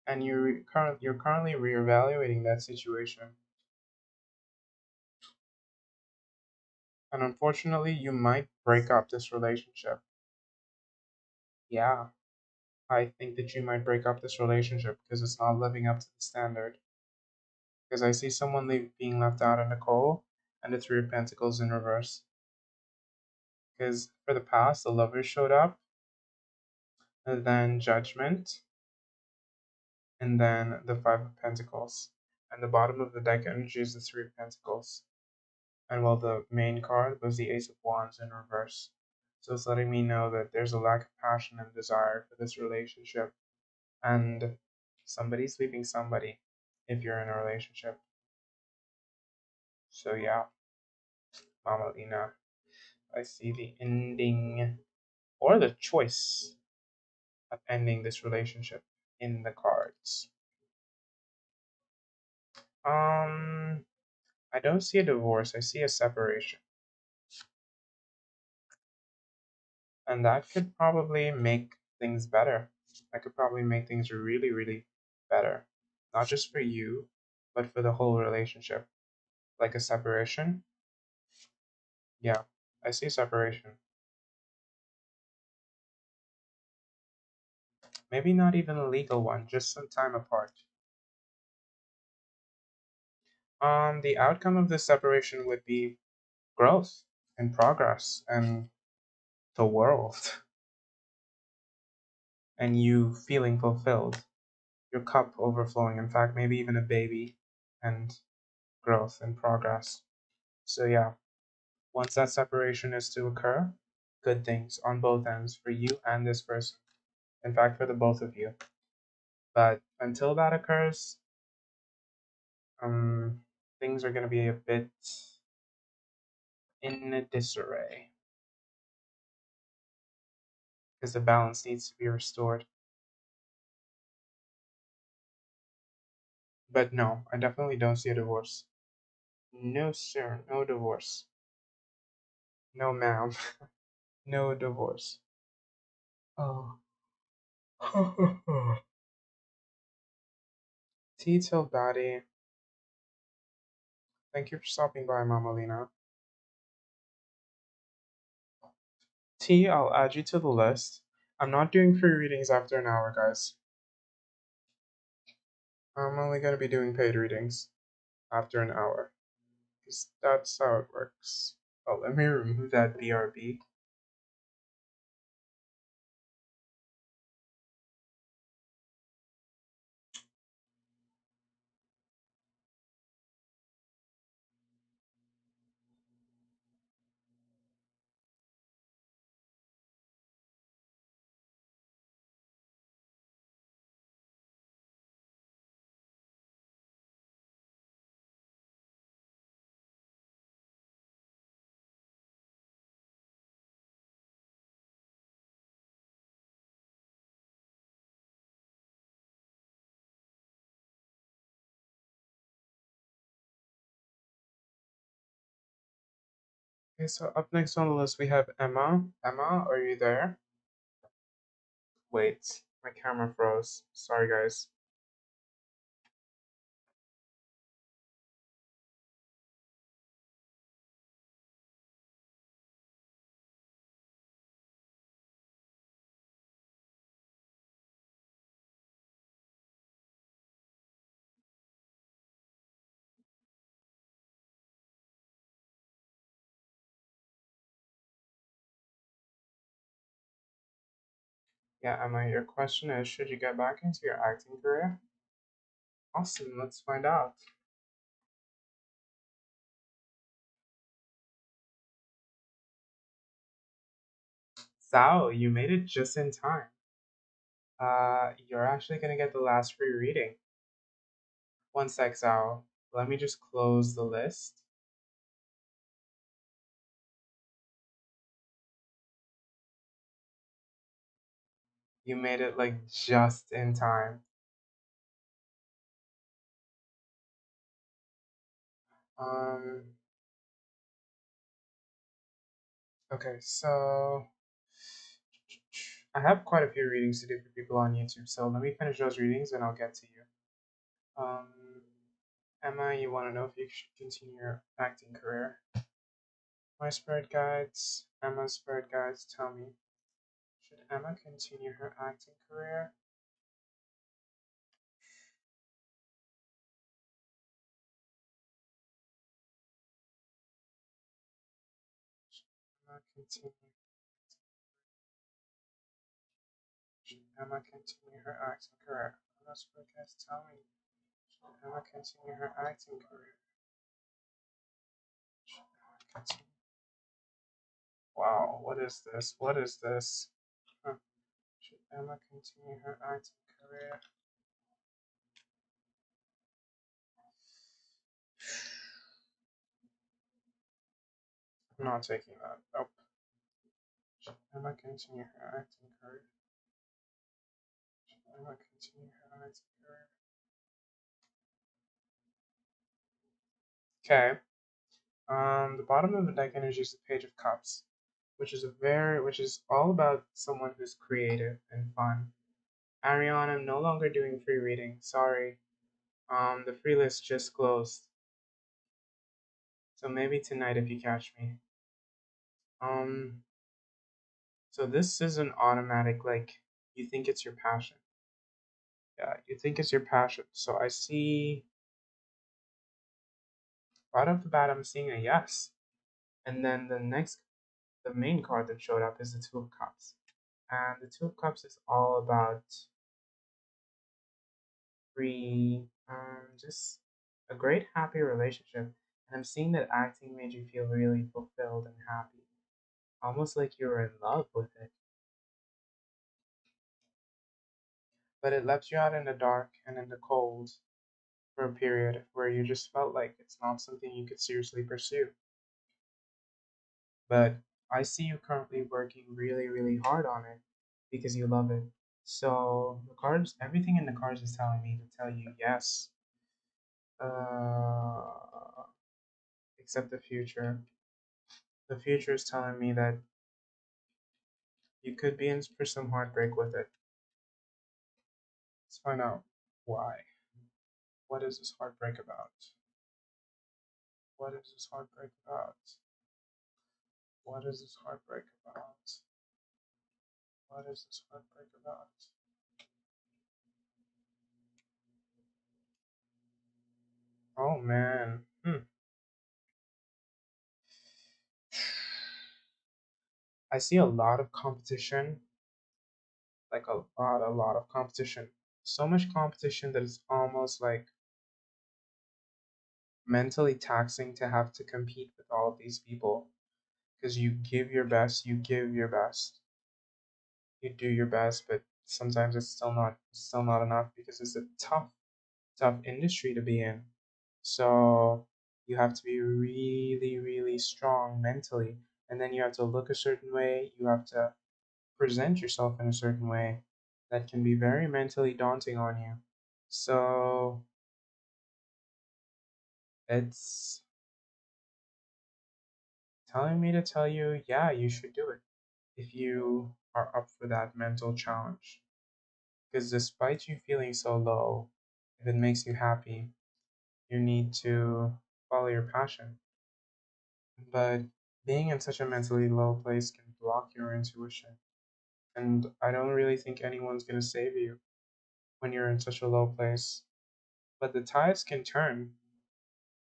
S1: and you're currently reevaluating that situation. And unfortunately, you might break up this relationship. Yeah, I think that you might break up this relationship because it's not living up to the standard. Because I see someone being left out in the cold, and the Three of Pentacles in reverse. Because for the past, the Lovers showed up, and then Judgment, and then the Five of Pentacles. And the bottom of the deck energy is the Three of Pentacles. And well, the main card was the Ace of Wands in reverse. So it's letting me know that there's a lack of passion and desire for this relationship, and somebody's leaving somebody if you're in a relationship. So yeah, Mama Lena, I see the ending or the choice of ending this relationship in the cards. Um, I don't see a divorce. I see a separation, and that could probably make things better. That could probably make things really, really better, not just for you, but for the whole relationship. Like a separation. Yeah, I see separation. Maybe not even a legal one, just some time apart. The outcome of this separation would be growth and progress and the world and you feeling fulfilled, your cup overflowing, in fact, maybe even a baby and growth and progress. So, yeah, once that separation is to occur, good things on both ends for you and this person. In fact, for the both of you. But until that occurs, things are going to be a bit in a disarray because the balance needs to be restored. But no, I definitely don't see a divorce. No, sir, no divorce. No, ma'am, no divorce. Oh. Tito Daddy, thank you for stopping by, Mama Lena. T, I'll add you to the list. I'm not doing free readings after an hour, guys. I'm only going to be doing paid readings after an hour. Because that's how it works. Oh, let me remove that BRB. Okay, so up next on the list we have Emma. Emma, are you there? Wait, my camera froze. Sorry, guys. Yeah, Emma, your question is, should you get back into your acting career? Awesome, let's find out. Sao, you made it just in time. You're actually gonna get the last free reading. One sec, Sao. Let me just close the list. You made it like just in time. Um, okay, so I have quite a few readings to do for people on YouTube, so let me finish those readings and I'll get to you. Um, Emma, you want to know if you should continue your acting career? My spirit guides, Emma's spirit guides tell me, should Emma continue her acting career? Should Emma continue? Should Emma continue her acting career? Emma's spirit guides tell me, should Emma continue her acting career? Should Emma continue? Wow, what is this? What is this? Huh. Should Emma continue her acting career? I'm not taking that. Nope. Should Emma continue her acting career? Should Emma continue her acting career? Okay. The bottom of the deck energy is the Page of Cups, which is all about someone who's creative and fun. Ariane, I'm no longer doing free reading. Sorry. The free list just closed. So maybe tonight if you catch me. Um, so this is an automatic, like, you think it's your passion. Yeah, you think it's your passion. So I see right off the bat, I'm seeing a yes. And then the main card that showed up is the Two of Cups. And the Two of Cups is all about just a great, happy relationship. And I'm seeing that acting made you feel really fulfilled and happy, almost like you were in love with it. But it left you out in the dark and in the cold for a period where you just felt like it's not something you could seriously pursue. But I see you currently working really, really hard on it because you love it. So the cards, everything in the cards is telling me to tell you yes, uh, except the future. The future is telling me that you could be in for some heartbreak with it. Let's find out why. What is this heartbreak about? What is this heartbreak about? What is this heartbreak about? What is this heartbreak about? Oh man. I see a lot of competition, like a lot of competition. So much competition that it's almost like mentally taxing to have to compete with all of these people because you give your best, you give your best, you do your best, but sometimes still not enough because it's a tough industry to be in. So you have to be really, really strong mentally, and then you have to look a certain way, you have to present yourself in a certain way that can be very mentally daunting on you. So it's telling me to tell you, yeah, you should do it if you are up for that mental challenge. Because despite you feeling so low, if it makes you happy, you need to follow your passion. But being in such a mentally low place can block your intuition. And I don't really think anyone's going to save you when you're in such a low place. But the tides can turn.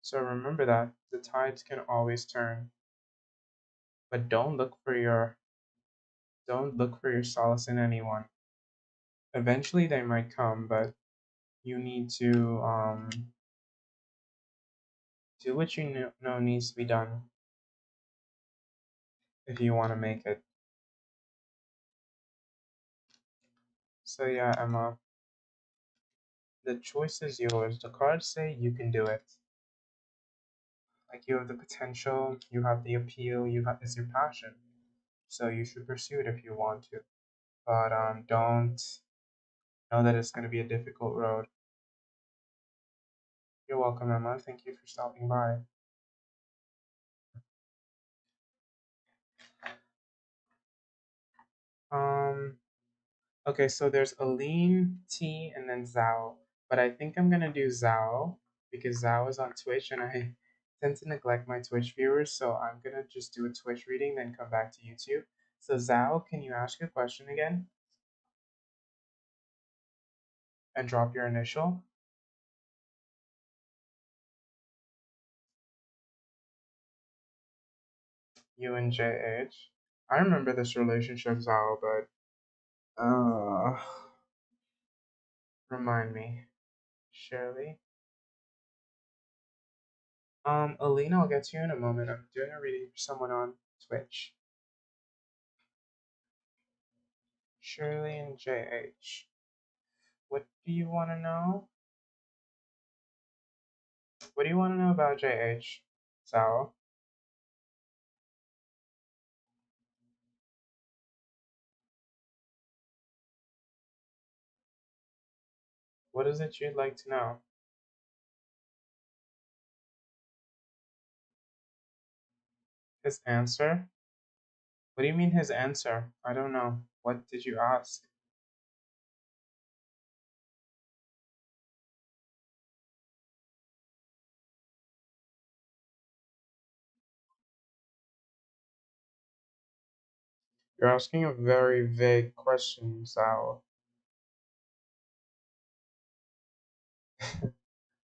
S1: So remember that the tides can always turn. But don't look for your solace in anyone. Eventually they might come, but you need to do what you know needs to be done if you want to make it. So yeah, Emma, the choice is yours. The cards say you can do it. Like you have the potential, you have the appeal, you have it's your passion. So you should pursue it if you want to. But don't know that it's going to be a difficult road. You're welcome, Emma. Thank you for stopping by. Um, okay, so there's Aline, T, and then Zhao. But I think I'm gonna do Zhao because Zhao is on Twitch and I tend to neglect my Twitch viewers, so I'm gonna just do a Twitch reading, then come back to YouTube. So Zhao, can you ask your question again and drop your initial? U and JH. I remember this relationship, Zhao, but remind me. Shirley. Alina, I'll get to you in a moment. I'm doing a reading for someone on Twitch. Shirley and JH. What do you want to know? What do you want to know about JH, Sao? What is it you'd like to know? His answer? What do you mean his answer? I don't know. What did you ask? You're asking a very vague question, Sao.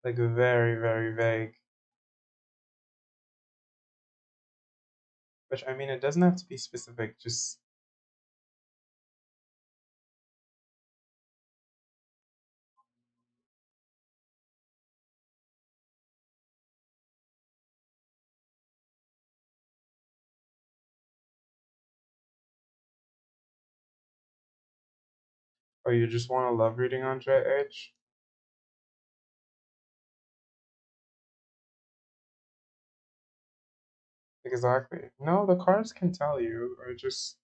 S1: Like very, very vague. Which I mean, it doesn't have to be specific. Just oh, you just want a love reading on JH? Exactly. No, the cards can tell you. I just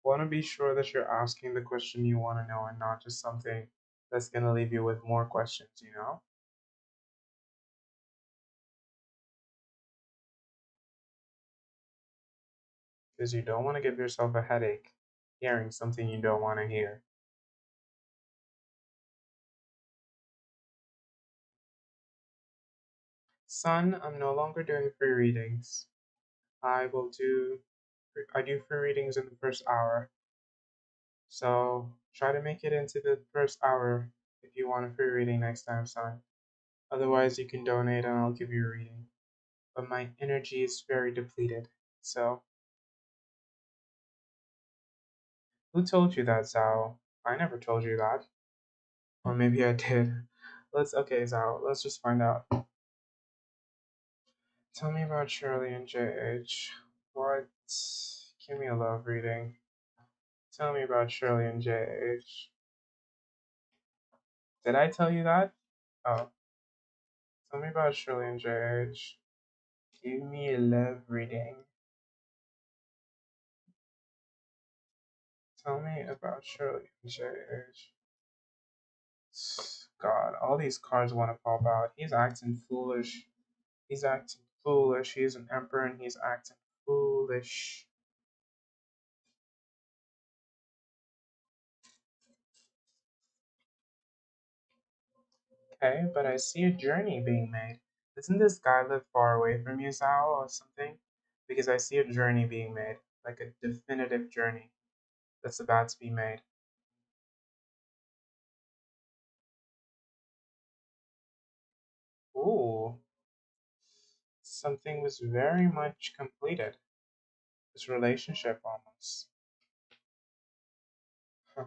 S1: want to be sure that you're asking the question you want to know and not just something that's gonna leave you with more questions. You know? Because you don't want to give yourself a headache hearing something you don't want to hear. Son, I'm no longer doing free readings. I will do I do free readings in the first hour. So try to make it into the first hour if you want a free reading next time, son. Otherwise you can donate and I'll give you a reading. But my energy is very depleted. So who told you that, Zhao? I never told you that. Or maybe I did. Okay, Zhao, let's just find out. Tell me about Shirley and JH. What? Give me a love reading. Tell me about Shirley and JH. Did I tell you that? Oh, tell me about Shirley and JH. Give me a love reading. Tell me about Shirley and JH. God, all these cards want to pop out. He's acting foolish. He's acting foolish. He's an emperor and he's acting foolish. Okay, but I see a journey being made. Doesn't this guy live far away from you, Zhao, or something? Because I see a journey being made, like a definitive journey that's about to be made. Ooh, something was very much completed. This relationship almost. Huh.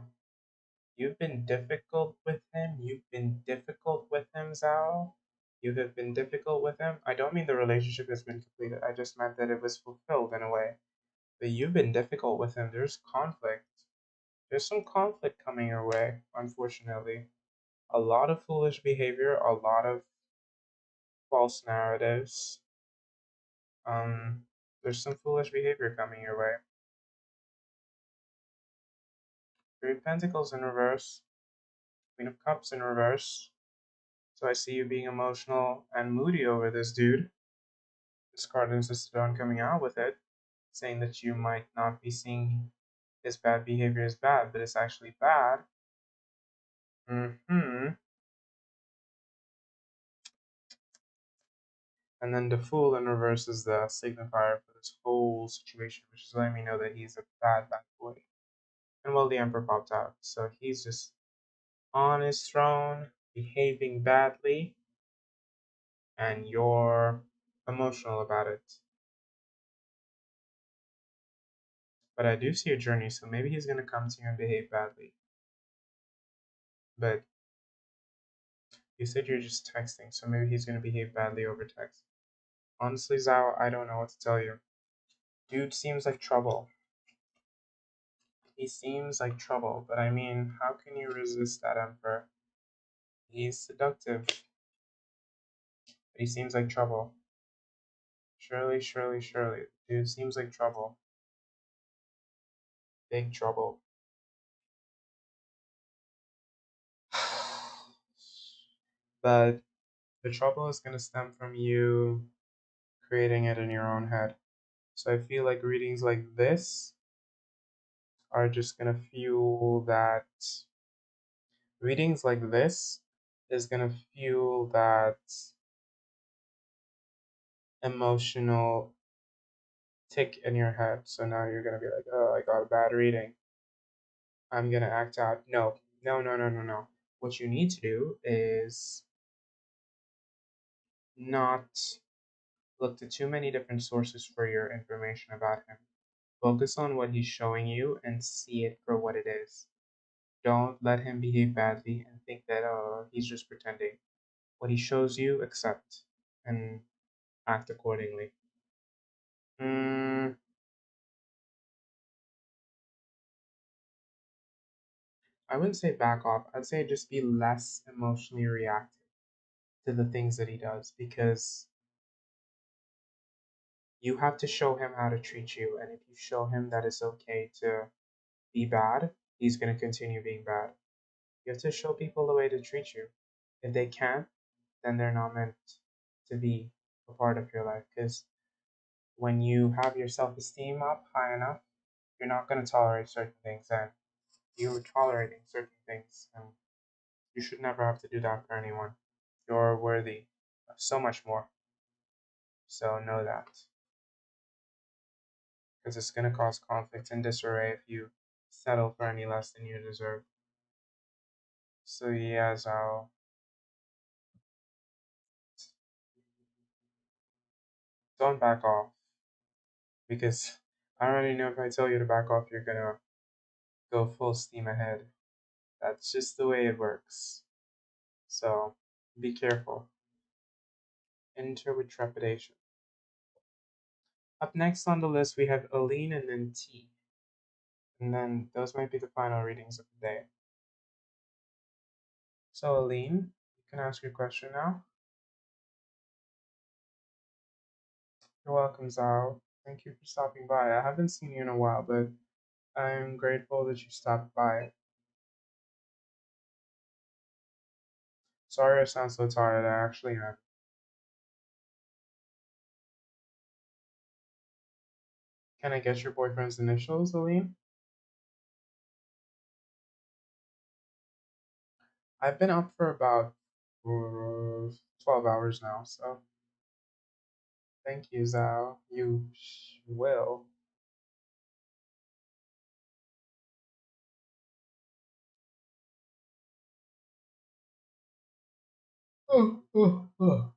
S1: You've been difficult with him. You've been difficult with him, Zhao. You have been difficult with him. I don't mean the relationship has been completed. I just meant that it was fulfilled in a way. But you've been difficult with him. There's conflict. There's some conflict coming your way, unfortunately. A lot of foolish behavior, a lot of false narratives. Um, there's some foolish behavior coming your way. Three of Pentacles in reverse, Queen of Cups in reverse. So I see you being emotional and moody over this dude. This card insisted on coming out with it, saying that you might not be seeing his bad behavior as bad, but it's actually bad. Hmm. And then the Fool in reverse is the signifier for this whole situation, which is letting me know that he's a bad, bad boy. And well, the Emperor popped out, so he's just on his throne, behaving badly, and you're emotional about it. But I do see a journey, so maybe he's gonna come to you and behave badly. But you said you're just texting, so maybe he's gonna behave badly over text. Honestly, Zhao, I don't know what to tell you. Dude seems like trouble. He seems like trouble, but I mean, how can you resist that emperor? He's seductive, but he seems like trouble. Surely, surely, surely. Dude seems like trouble. Big trouble. But the trouble is going to stem from you creating it in your own head. So I feel like readings like this are just going to fuel that. Readings like this is going to fuel that emotional tick in your head. So now you're going to be like, oh, I got a bad reading. I'm going to act out. No, no, no, no, no, no. What you need to do is not look to too many different sources for your information about him. Focus on what he's showing you and see it for what it is. Don't let him behave badly and think that, oh, he's just pretending. What he shows you, accept and act accordingly. Mm, I wouldn't say back off. I'd say just be less emotionally reactive to the things that he does because you have to show him how to treat you. And if you show him that it's okay to be bad, he's going to continue being bad. You have to show people the way to treat you. If they can't, then they're not meant to be a part of your life. Because when you have your self esteem up high enough, you're not going to tolerate certain things. And you're tolerating certain things. And you should never have to do that for anyone. You're worthy of so much more. So know that. Because it's going to cause conflict and disarray if you settle for any less than you deserve. So, yeah, Zao, don't back off. Because I already know if I tell you to back off, you're going to go full steam ahead. That's just the way it works. So be careful. Enter with trepidation. Up next on the list, we have Aline and then T. And then those might be the final readings of the day. So, Aline, you can ask your question now. You're welcome, Zao. Thank you for stopping by. I haven't seen you in a while, but I'm grateful that you stopped by. Sorry I sound so tired. I actually am. Can I get your boyfriend's initials, Aline? I've been up for about 12 hours now, so thank you, Zhao. You will. Oh, oh, oh.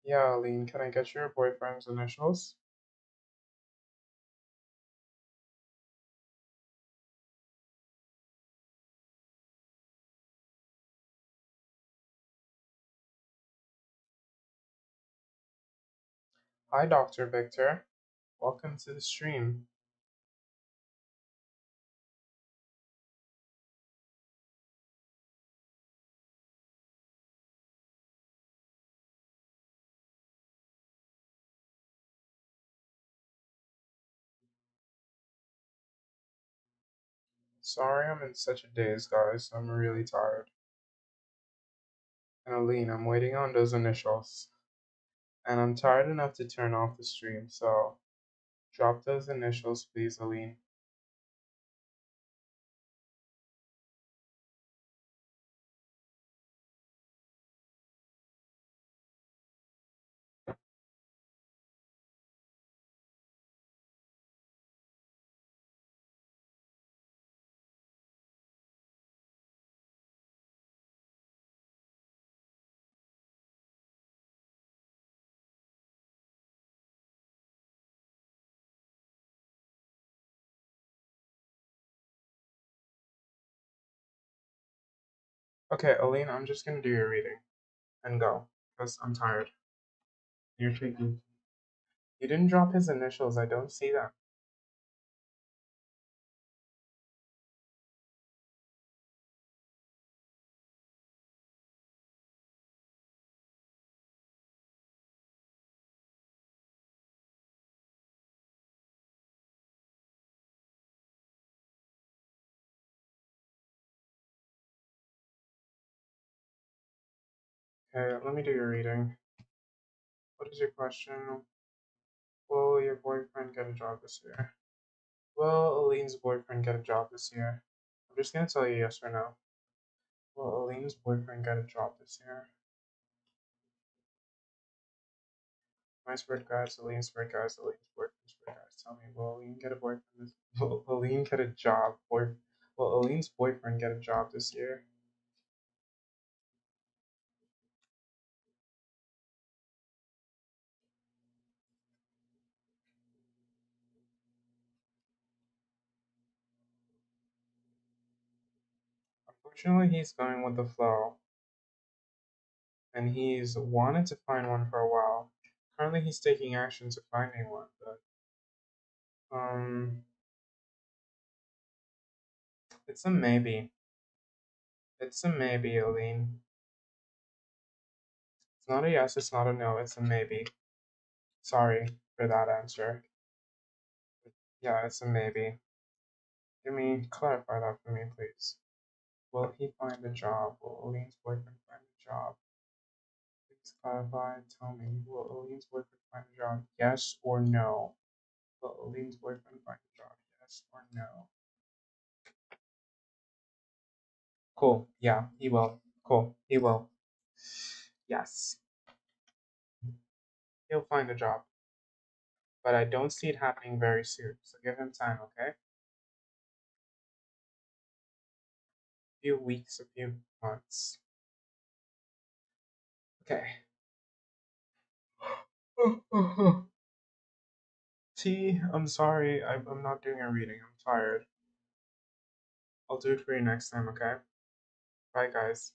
S1: Yeah, Aline, can I get your boyfriend's initials? Hi, Dr. Victor. Welcome to the stream. Sorry I'm in such a daze, guys. I'm really tired. And Aline, I'm waiting on those initials. And I'm tired enough to turn off the stream, so drop those initials, please, Aline. Okay, Aline, I'm just gonna do your reading and go because I'm tired. You're taking. You didn't drop his initials. I don't see them. Okay, let me do your reading. What is your question? Will your boyfriend get a job this year? Will Aline's boyfriend get a job this year? I'm just gonna tell you yes or no. Will Aline's boyfriend get a job this year? My spirit guides, Aline's spirit guides, Aline's boyfriend spirit guides. Tell me, will Aline get a boyfriend this will Aline get a job? Will Aline's boyfriend get a job this year? Unfortunately, he's going with the flow, and he's wanted to find one for a while. Currently, he's taking action to finding one, but it's a maybe. It's a maybe, Aline. It's not a yes. It's not a no. It's a maybe. Sorry for that answer. Yeah, it's a maybe. Give me clarify that for me, please. Will he find a job? Will Aline's boyfriend find a job? Please clarify. Tell me. Will Aline's boyfriend find a job? Yes or no? Will Aline's boyfriend find a job? Yes or no? Cool. Yeah, he will. Cool. He will. Yes. He'll find a job. But I don't see it happening very soon. So give him time, okay? A few weeks, a few months. Okay. T, I'm sorry. I'm not doing a reading. I'm tired. I'll do it for you next time, okay? Bye, guys.